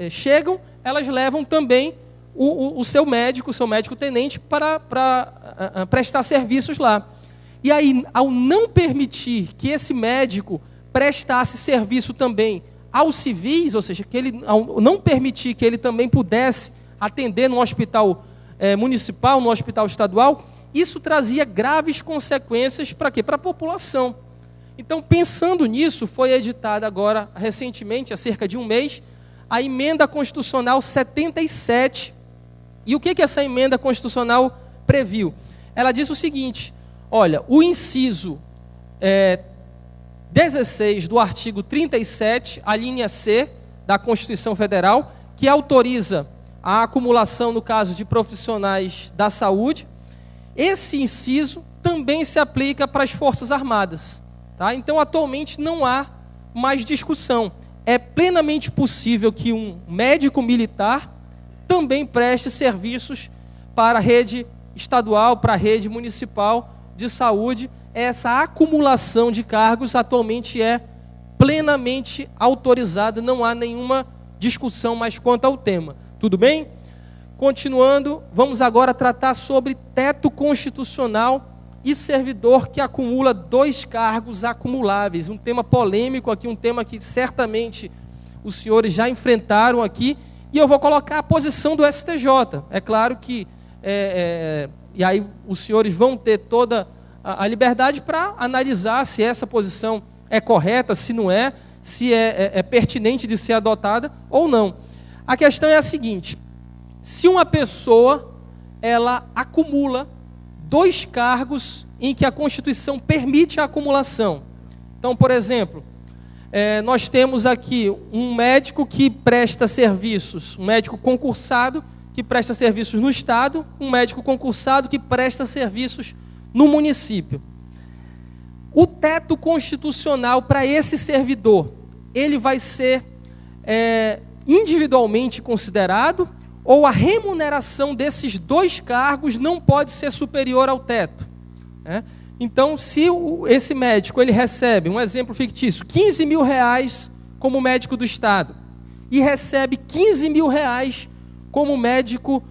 chegam, elas levam também o seu médico-tenente para prestar serviços lá. E aí, ao não permitir que esse médico prestasse serviço também aos civis, ou seja, ao não permitir que ele também pudesse atender no hospital municipal, no hospital estadual, isso trazia graves consequências para quê? Para a população. Então, pensando nisso, foi editada agora, recentemente, há cerca de um mês, a Emenda Constitucional 77. E o que essa Emenda Constitucional previu? Ela diz o seguinte: olha, o inciso 16 do artigo 37, a linha C da Constituição Federal, que autoriza a acumulação, no caso de profissionais da saúde, esse inciso também se aplica para as Forças Armadas. Tá? Então, atualmente, não há mais discussão. É plenamente possível que um médico militar também preste serviços para a rede estadual, para a rede municipal de saúde. Essa acumulação de cargos atualmente é plenamente autorizada, não há nenhuma discussão mais quanto ao tema. Tudo bem? Continuando, vamos agora tratar sobre teto constitucional e servidor que acumula 2 cargos acumuláveis. Um tema polêmico aqui, um tema que certamente os senhores já enfrentaram aqui, e eu vou colocar a posição do STJ. É claro que, e aí os senhores vão ter toda a liberdade para analisar se essa posição é correta, se não é, se é pertinente de ser adotada ou não. A questão é a seguinte: se uma pessoa ela acumula 2 cargos em que a Constituição permite a acumulação. Então, por exemplo, nós temos aqui um médico que presta serviços, um médico concursado que presta serviços no Estado, um médico concursado que presta serviços no município. O teto constitucional para esse servidor, ele vai ser individualmente considerado, ou a remuneração desses 2 cargos não pode ser superior ao teto. Então, se esse médico ele recebe, um exemplo fictício, 15 mil reais como médico do Estado, e recebe 15 mil reais como médico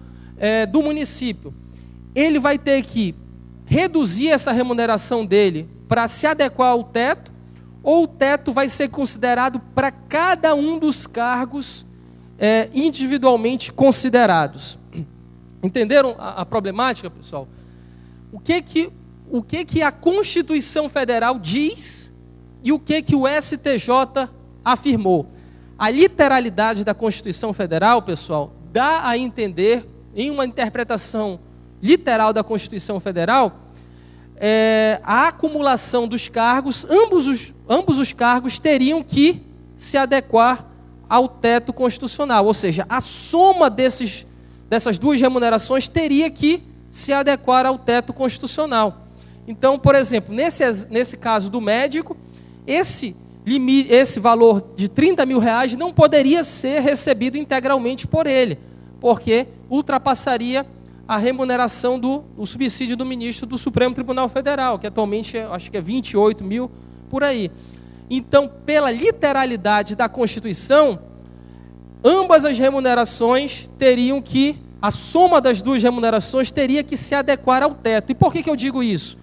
do município, ele vai ter que reduzir essa remuneração dele para se adequar ao teto, ou o teto vai ser considerado para cada um dos cargos individualmente considerados. Entenderam a problemática, pessoal? O que a Constituição Federal diz e o que o STJ afirmou? A literalidade da Constituição Federal, pessoal, dá a entender, em uma interpretação literal da Constituição Federal, a acumulação dos cargos, ambos os cargos teriam que se adequar ao teto constitucional, ou seja, a soma dessas 2 remunerações teria que se adequar ao teto constitucional. Então, por exemplo, nesse caso do médico, esse valor de 30 mil reais não poderia ser recebido integralmente por ele, porque ultrapassaria a remuneração do subsídio do ministro do Supremo Tribunal Federal, que atualmente acho que é 28 mil, por aí. Então, pela literalidade da Constituição, ambas as remunerações teriam que, a soma das 2 remunerações teria que se adequar ao teto. E por que eu digo isso?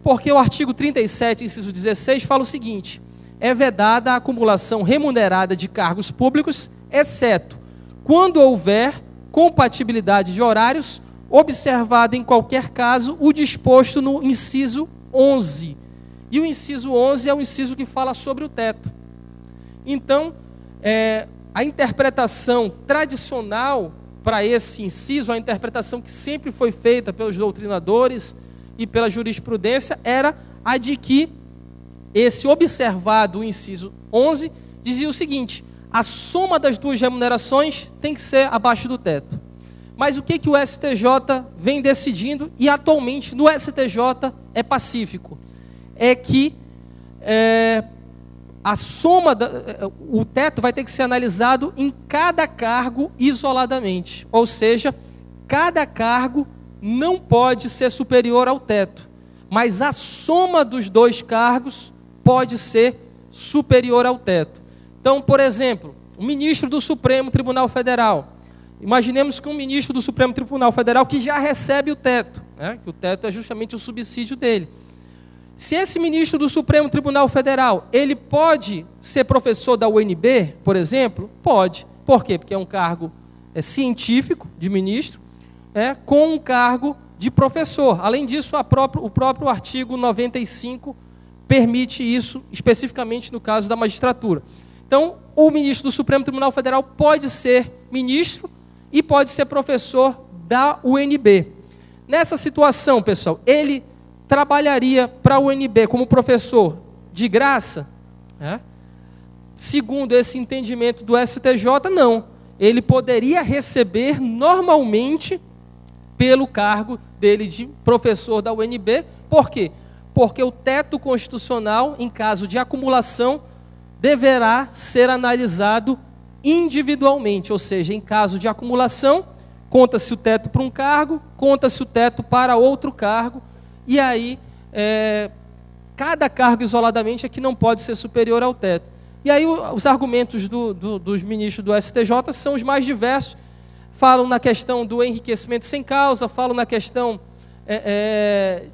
Porque o artigo 37, inciso 16, fala o seguinte: é vedada a acumulação remunerada de cargos públicos, exceto quando houver compatibilidade de horários, observado em qualquer caso o disposto no inciso 11. E o inciso 11 é o inciso que fala sobre o teto. Então, a interpretação tradicional para esse inciso, a interpretação que sempre foi feita pelos doutrinadores e pela jurisprudência, era a de que esse observado o inciso 11 dizia o seguinte: a soma das 2 remunerações tem que ser abaixo do teto. Mas o que o STJ vem decidindo, e atualmente no STJ é pacífico, é que a soma, o teto vai ter que ser analisado em cada cargo isoladamente. Ou seja, cada cargo não pode ser superior ao teto, mas a soma dos 2 cargos pode ser superior ao teto. Então, por exemplo, o ministro do Supremo Tribunal Federal. Imaginemos que um ministro do Supremo Tribunal Federal que já recebe o teto, que o teto é justamente o subsídio dele. Se esse ministro do Supremo Tribunal Federal, ele pode ser professor da UNB, por exemplo? Pode. Por quê? Porque é um cargo científico de ministro, com um cargo de professor. Além disso, o próprio artigo 95 permite isso, especificamente no caso da magistratura. Então, o ministro do Supremo Tribunal Federal pode ser ministro e pode ser professor da UNB. Nessa situação, pessoal, ele trabalharia para a UNB como professor de graça? Segundo esse entendimento do STJ, não. Ele poderia receber normalmente pelo cargo dele de professor da UNB. Por quê? Porque o teto constitucional, em caso de acumulação, deverá ser analisado individualmente, ou seja, em caso de acumulação, conta-se o teto para um cargo, conta-se o teto para outro cargo, e aí cada cargo isoladamente é que não pode ser superior ao teto. E aí os argumentos dos ministros do STJ são os mais diversos, falam na questão do enriquecimento sem causa, falam na questão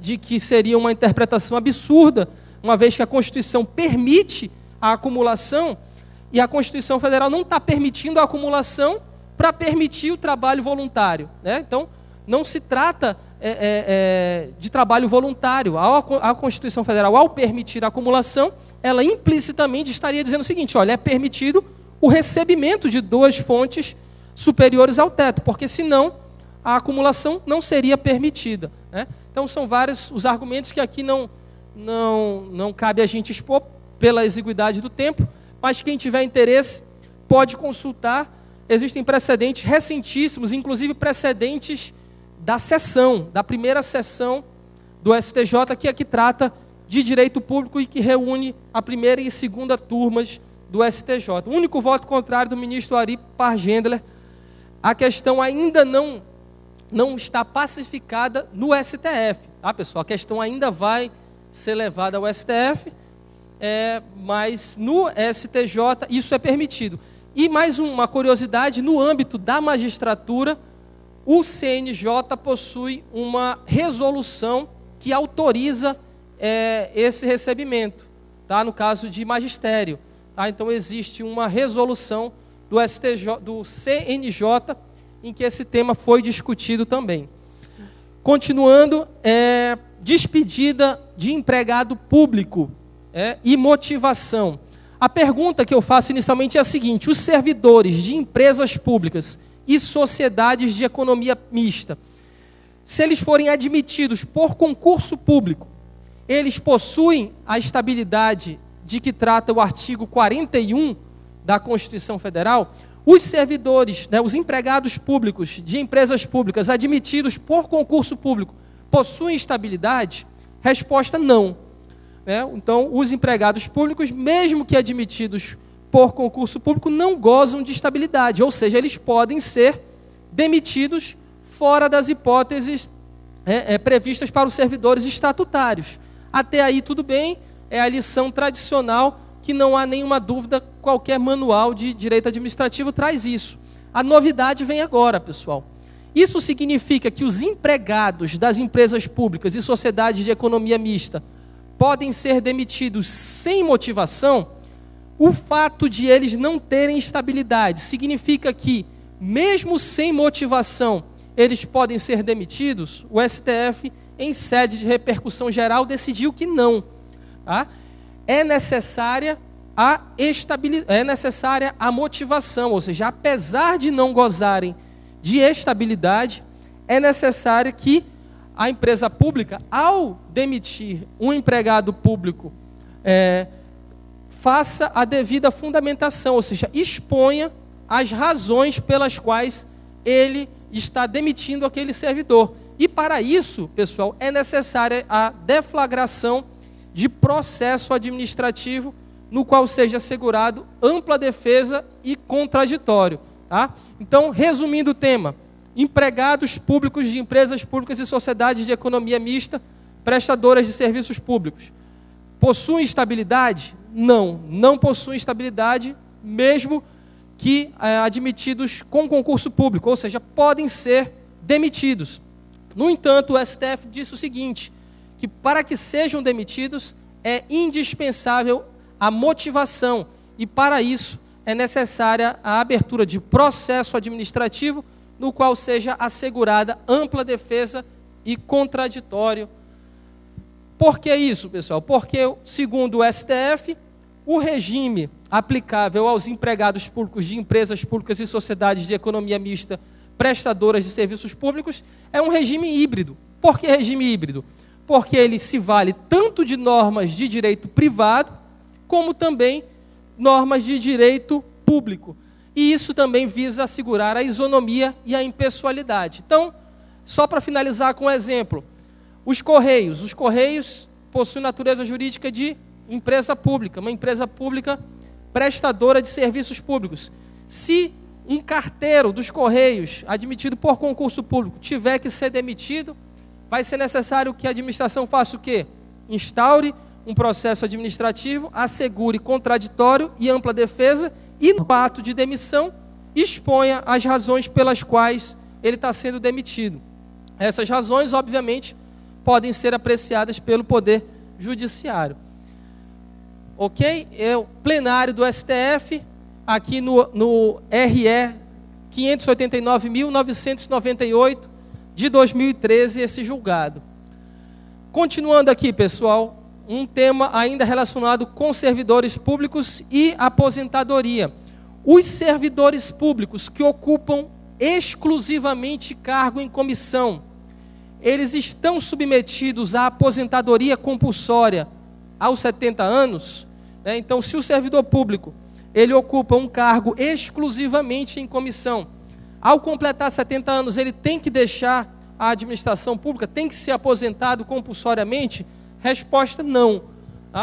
de que seria uma interpretação absurda, uma vez que a Constituição permite a acumulação, e a Constituição Federal não está permitindo a acumulação para permitir o trabalho voluntário, né? Então, não se trata de trabalho voluntário. A Constituição Federal, ao permitir a acumulação, ela implicitamente estaria dizendo o seguinte: olha, é permitido o recebimento de 2 fontes superiores ao teto, porque senão a acumulação não seria permitida, né? Então, são vários os argumentos que aqui não cabe a gente expor pela exiguidade do tempo, mas quem tiver interesse pode consultar. Existem precedentes recentíssimos, inclusive precedentes da primeira sessão do STJ, que aqui trata de direito público e que reúne a primeira e segunda turmas do STJ. O único voto contrário do ministro Ari Pargendler, a questão ainda não está pacificada no STF, tá, pessoal? A questão ainda vai ser levada ao STF, mas no STJ isso é permitido. E mais uma curiosidade, no âmbito da magistratura, o CNJ possui uma resolução que autoriza esse recebimento, tá? No caso de magistério, tá? Então existe uma resolução do CNJ em que esse tema foi discutido também. Continuando, despedida de empregado público e motivação. A pergunta que eu faço inicialmente é a seguinte: os servidores de empresas públicas e sociedades de economia mista, se eles forem admitidos por concurso público, eles possuem a estabilidade de que trata o artigo 41 da Constituição Federal? Os servidores, os empregados públicos de empresas públicas admitidos por concurso público possuem estabilidade? Resposta: não. Então, os empregados públicos, mesmo que admitidos por concurso público, não gozam de estabilidade, ou seja, eles podem ser demitidos fora das hipóteses previstas para os servidores estatutários. Até aí tudo bem, é a lição tradicional que não há nenhuma dúvida, qualquer manual de direito administrativo traz isso. A novidade vem agora, pessoal. Isso significa que os empregados das empresas públicas e sociedades de economia mista podem ser demitidos sem motivação? O fato de eles não terem estabilidade significa que, mesmo sem motivação, eles podem ser demitidos? O STF, em sede de repercussão geral, decidiu que não. Tá? É necessária a motivação, ou seja, apesar de não gozarem de estabilidade, é necessário que a empresa pública, ao demitir um empregado público, faça a devida fundamentação, ou seja, exponha as razões pelas quais ele está demitindo aquele servidor. E para isso, pessoal, é necessária a deflagração de processo administrativo no qual seja assegurado ampla defesa e contraditório. Tá? Então, resumindo o tema: empregados públicos de empresas públicas e sociedades de economia mista, prestadoras de serviços públicos, possuem estabilidade? Não, não possuem estabilidade, mesmo que admitidos com concurso público, ou seja, podem ser demitidos. No entanto, o STF disse o seguinte, que para que sejam demitidos é indispensável a motivação, e para isso é necessária a abertura de processo administrativo no qual seja assegurada ampla defesa e contraditório. Por que isso, pessoal? Porque, segundo o STF, o regime aplicável aos empregados públicos de empresas públicas e sociedades de economia mista prestadoras de serviços públicos é um regime híbrido. Por que regime híbrido? Porque ele se vale tanto de normas de direito privado, como também normas de direito público. E isso também visa assegurar a isonomia e a impessoalidade. Então, só para finalizar com um exemplo, os Correios possuem natureza jurídica de empresa pública, uma empresa pública prestadora de serviços públicos. Se um carteiro dos Correios, admitido por concurso público, tiver que ser demitido, vai ser necessário que a administração faça o quê? Instaure um processo administrativo, assegure contraditório e ampla defesa e, no ato de demissão, exponha as razões pelas quais ele está sendo demitido. Essas razões, obviamente, podem ser apreciadas pelo Poder Judiciário. Ok? É o plenário do STF, aqui no RE 589.998 de 2013, esse julgado. Continuando aqui, pessoal, um tema ainda relacionado com servidores públicos e aposentadoria. Os servidores públicos que ocupam exclusivamente cargo em comissão, eles estão submetidos à aposentadoria compulsória aos 70 anos. Né? Então, se o servidor público ele ocupa um cargo exclusivamente em comissão, ao completar 70 anos, ele tem que deixar a administração pública, tem que ser aposentado compulsoriamente? Resposta, não.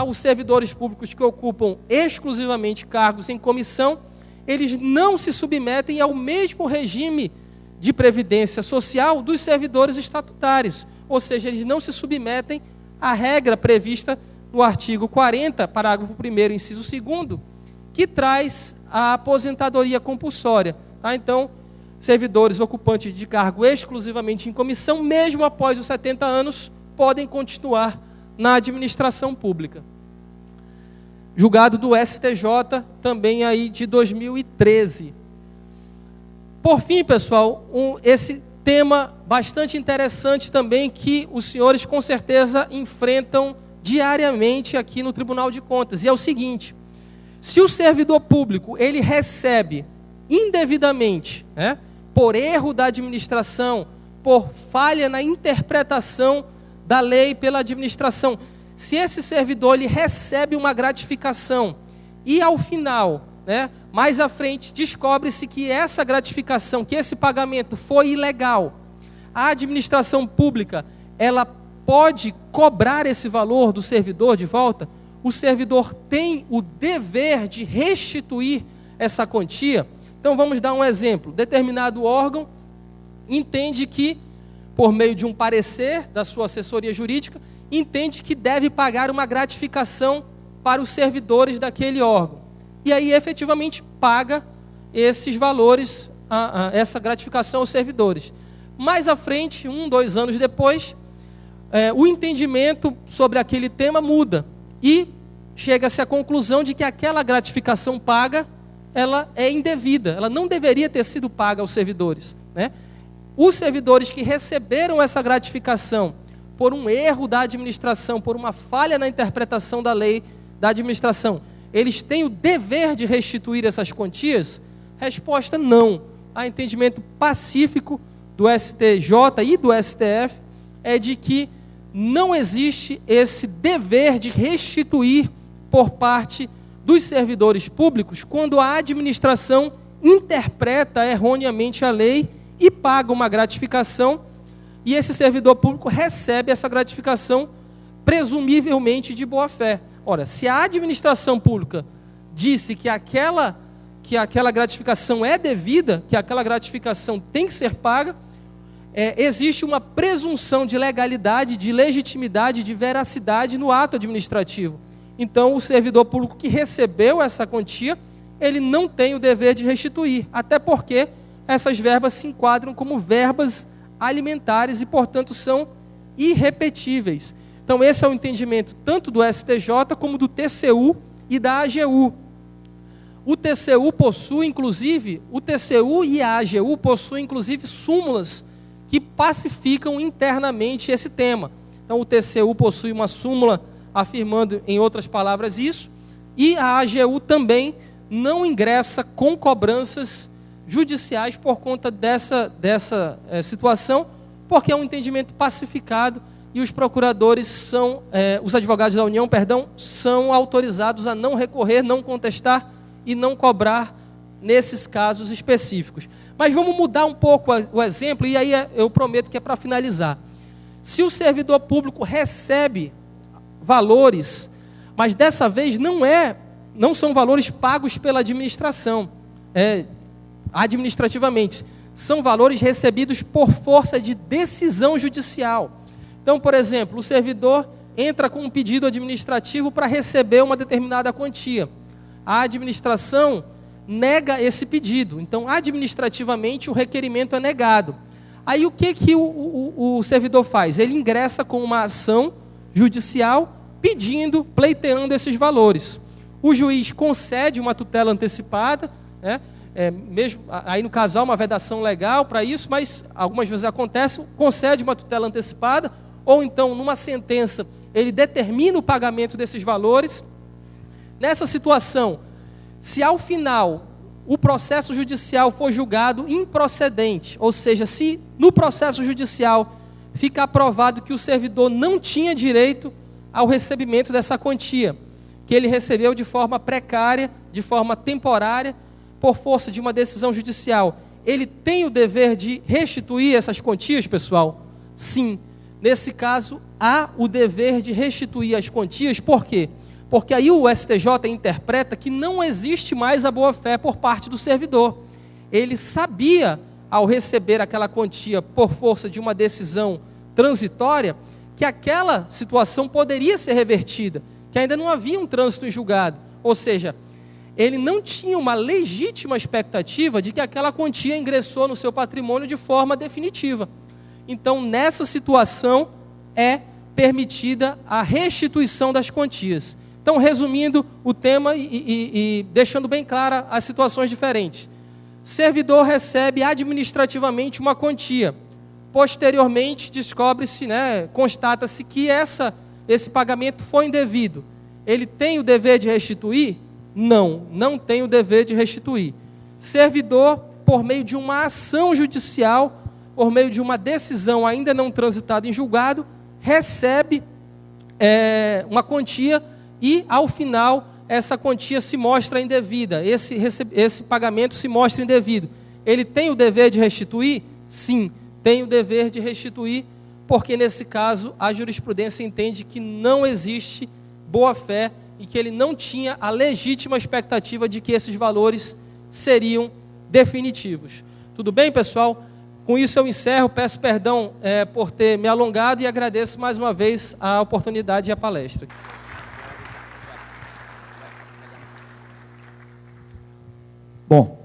Os servidores públicos que ocupam exclusivamente cargos em comissão, eles não se submetem ao mesmo regime de previdência social dos servidores estatutários. Ou seja, eles não se submetem à regra prevista no artigo 40, parágrafo 1º, inciso 2º, que traz a aposentadoria compulsória. Então, servidores ocupantes de cargo exclusivamente em comissão, mesmo após os 70 anos, podem continuar na administração pública. Julgado do STJ, também aí de 2013. Por fim, pessoal, esse tema bastante interessante também, que os senhores com certeza enfrentam diariamente aqui no Tribunal de Contas, e é o seguinte: se o servidor público ele recebe indevidamente, por erro da administração, por falha na interpretação da lei pela administração, se esse servidor ele recebe uma gratificação e ao final, mais à frente, descobre-se que essa gratificação, que esse pagamento foi ilegal, a administração pública ela pode cobrar esse valor do servidor de volta. O servidor tem o dever de restituir essa quantia. Então vamos dar um exemplo. Determinado órgão entende que, por meio de um parecer da sua assessoria jurídica, entende que deve pagar uma gratificação para os servidores daquele órgão. E aí efetivamente paga esses valores, essa gratificação aos servidores. Mais à frente, 1, 2 anos depois, o entendimento sobre aquele tema muda e chega-se à conclusão de que aquela gratificação paga, ela é indevida, ela não deveria ter sido paga aos servidores. Os servidores que receberam essa gratificação por um erro da administração, por uma falha na interpretação da lei da administração, eles têm o dever de restituir essas quantias? Resposta, não. Há entendimento pacífico do STJ e do STF é de que não existe esse dever de restituir por parte dos servidores públicos quando a administração interpreta erroneamente a lei e paga uma gratificação, e esse servidor público recebe essa gratificação presumivelmente de boa fé. Ora, se a administração pública disse que aquela gratificação é devida, que aquela gratificação tem que ser paga, existe uma presunção de legalidade, de legitimidade, de veracidade no ato administrativo. Então, o servidor público que recebeu essa quantia, ele não tem o dever de restituir, até porque essas verbas se enquadram como verbas alimentares e, portanto, são irrepetíveis. Então, esse é o entendimento tanto do STJ como do TCU e da AGU. O TCU possui, inclusive, o TCU e a AGU possuem, inclusive, súmulas que pacificam internamente esse tema. Então, o TCU possui uma súmula afirmando, em outras palavras, isso, e a AGU também não ingressa com cobranças judiciais por conta dessa situação, porque é um entendimento pacificado e os procuradores são, os advogados da União, são autorizados a não recorrer, não contestar e não cobrar nesses casos específicos. Mas vamos mudar um pouco o exemplo, e aí eu prometo que é para finalizar. Se o servidor público recebe valores, mas dessa vez não são valores pagos pela administração, administrativamente, são valores recebidos por força de decisão judicial. Então, por exemplo, o servidor entra com um pedido administrativo para receber uma determinada quantia. A administração nega esse pedido. Então, administrativamente, o requerimento é negado. Aí, o que o servidor faz? Ele ingressa com uma ação judicial pleiteando esses valores. O juiz concede uma tutela antecipada, né? Mesmo aí no caso há uma vedação legal para isso, mas algumas vezes acontece, concede uma tutela antecipada, ou então numa sentença ele determina o pagamento desses valores. Nessa situação, se ao final o processo judicial for julgado improcedente, ou seja, se no processo judicial ficar provado que o servidor não tinha direito ao recebimento dessa quantia, que ele recebeu de forma precária, de forma temporária, por força de uma decisão judicial, ele tem o dever de restituir essas quantias, pessoal? Sim. Nesse caso, há o dever de restituir as quantias. Por quê? Porque aí o STJ interpreta que não existe mais a boa-fé por parte do servidor. Ele sabia, ao receber aquela quantia por força de uma decisão transitória, que aquela situação poderia ser revertida, que ainda não havia um trânsito em julgado. Ou seja, ele não tinha uma legítima expectativa de que aquela quantia ingressou no seu patrimônio de forma definitiva. Então, nessa situação, é permitida a restituição das quantias. Então, resumindo o tema e deixando bem clara as situações diferentes. Servidor recebe administrativamente uma quantia. Posteriormente, descobre-se, constata-se que esse pagamento foi indevido. Ele tem o dever de restituir? Não tem o dever de restituir. Servidor, por meio de uma ação judicial, por meio de uma decisão ainda não transitada em julgado, recebe uma quantia e, ao final, essa quantia se mostra indevida, esse pagamento se mostra indevido. Ele tem o dever de restituir? Sim, tem o dever de restituir, porque nesse caso a jurisprudência entende que não existe boa-fé e que ele não tinha a legítima expectativa de que esses valores seriam definitivos. Tudo bem, pessoal? Com isso eu encerro, peço perdão por ter me alongado e agradeço mais uma vez a oportunidade e a palestra. Bom,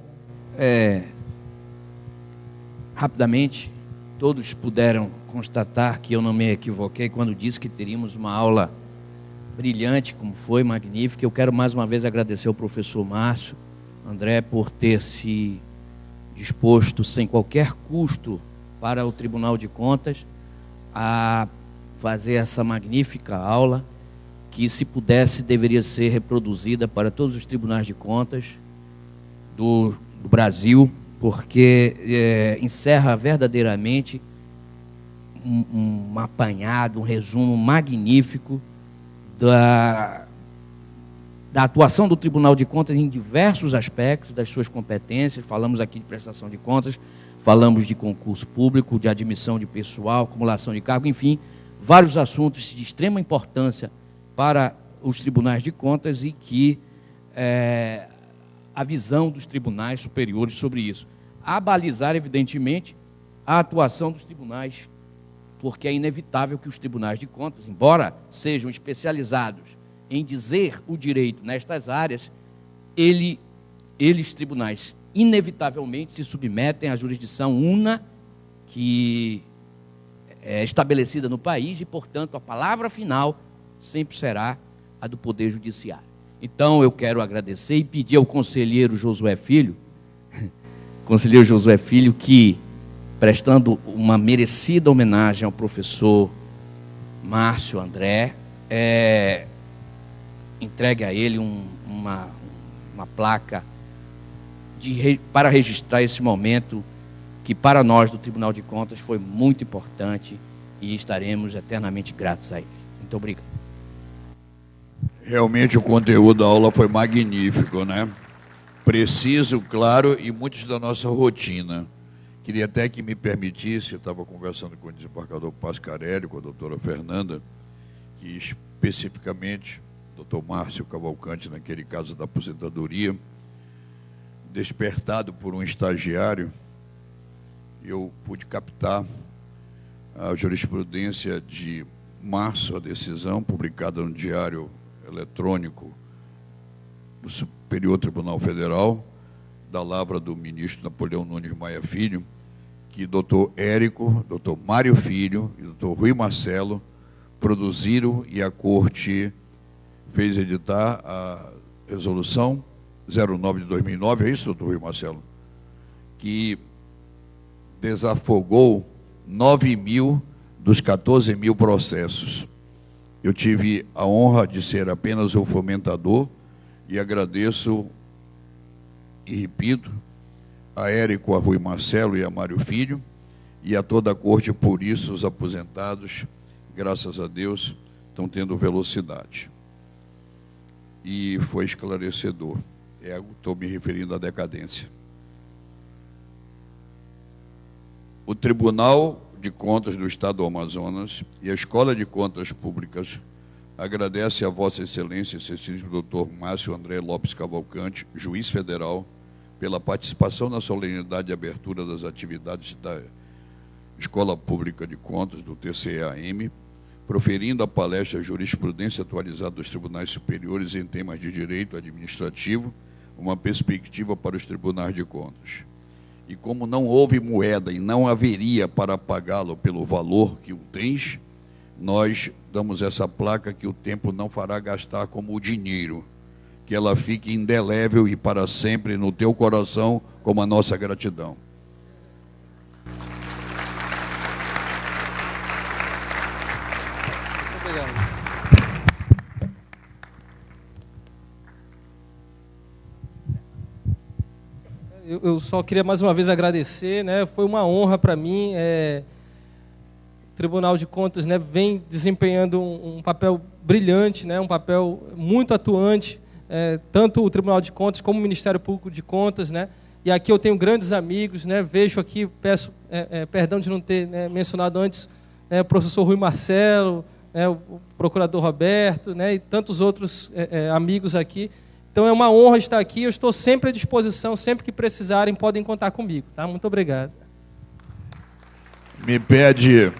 rapidamente, todos puderam constatar que eu não me equivoquei quando disse que teríamos uma aula brilhante, como foi, magnífica. Eu quero mais uma vez agradecer ao professor Márcio André por ter se disposto, sem qualquer custo, para o Tribunal de Contas, a fazer essa magnífica aula, que, se pudesse, deveria ser reproduzida para todos os tribunais de contas do Brasil, porque encerra verdadeiramente um apanhado, um resumo magnífico da atuação do Tribunal de Contas em diversos aspectos das suas competências. Falamos aqui de prestação de contas, falamos de concurso público, de admissão de pessoal, acumulação de cargo, enfim, vários assuntos de extrema importância para os tribunais de contas e que a visão dos tribunais superiores sobre isso. A balizar, evidentemente, a atuação dos tribunais, porque é inevitável que os tribunais de contas, embora sejam especializados em dizer o direito nestas áreas, eles, tribunais, inevitavelmente se submetem à jurisdição una que é estabelecida no país e, portanto, a palavra final sempre será a do Poder Judiciário. Então, eu quero agradecer e pedir ao conselheiro Josué Filho, que prestando uma merecida homenagem ao professor Márcio André, entregue a ele uma placa para registrar esse momento que para nós do Tribunal de Contas foi muito importante e estaremos eternamente gratos a ele. Muito obrigado. Realmente o conteúdo da aula foi magnífico, né? Preciso, claro, e muitos da nossa rotina. Queria até que me permitisse, eu estava conversando com o desembargador Pascarelli, com a doutora Fernanda, que especificamente, doutor Márcio Cavalcante, naquele caso da aposentadoria, despertado por um estagiário, eu pude captar a jurisprudência de março, a decisão publicada no Diário Eletrônico do Superior Tribunal Federal, da lavra do ministro Napoleão Nunes Maia Filho, que doutor Érico, doutor Mário Filho e doutor Rui Marcelo produziram e a Corte fez editar a resolução 09 de 2009, é isso, doutor Rui Marcelo? Que desafogou 9.000 dos 14.000 processos. Eu tive a honra de ser apenas o fomentador e agradeço e repito a Érico, a Rui Marcelo e a Mário Filho e a toda a Corte. Por isso os aposentados, graças a Deus, estão tendo velocidade. E foi esclarecedor. Estou me referindo à decadência. O Tribunal de Contas do Estado do Amazonas e a Escola de Contas Públicas agradece a Vossa Excelência, Excelentíssimo Dr. Márcio André Lopes Cavalcante, juiz federal, pela participação na solenidade de abertura das atividades da Escola Pública de Contas, do TCEAM, proferindo a palestra Jurisprudência Atualizada dos Tribunais Superiores em temas de direito administrativo, uma perspectiva para os tribunais de contas. E como não houve moeda e não haveria para pagá-lo pelo valor que o tens, nós damos essa placa que o tempo não fará gastar como o dinheiro, que ela fique indelével e para sempre no teu coração, como a nossa gratidão. Eu só queria mais uma vez agradecer, né? Foi uma honra para mim. O Tribunal de Contas, né, vem desempenhando um papel brilhante, né, um papel muito atuante, tanto o Tribunal de Contas como o Ministério Público de Contas, né? E aqui eu tenho grandes amigos, né? Vejo aqui, peço perdão de não ter, né, mencionado antes, o professor Rui Marcelo, o procurador Roberto, né, e tantos outros amigos aqui. Então é uma honra estar aqui, eu estou sempre à disposição, sempre que precisarem podem contar comigo, tá? Muito obrigado. Me pede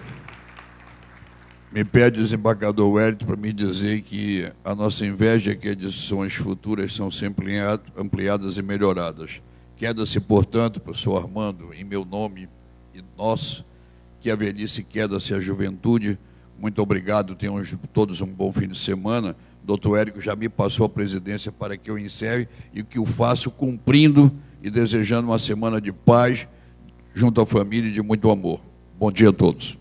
o desembargador Wellington para me dizer que a nossa inveja é que edições futuras são sempre ampliadas e melhoradas. Queda-se, portanto, professor Armando, em meu nome e nosso, que a velhice queda-se a juventude. Muito obrigado, tenham todos um bom fim de semana. Doutor Érico já me passou a presidência para que eu encerre e que o faço cumprindo e desejando uma semana de paz junto à família e de muito amor. Bom dia a todos.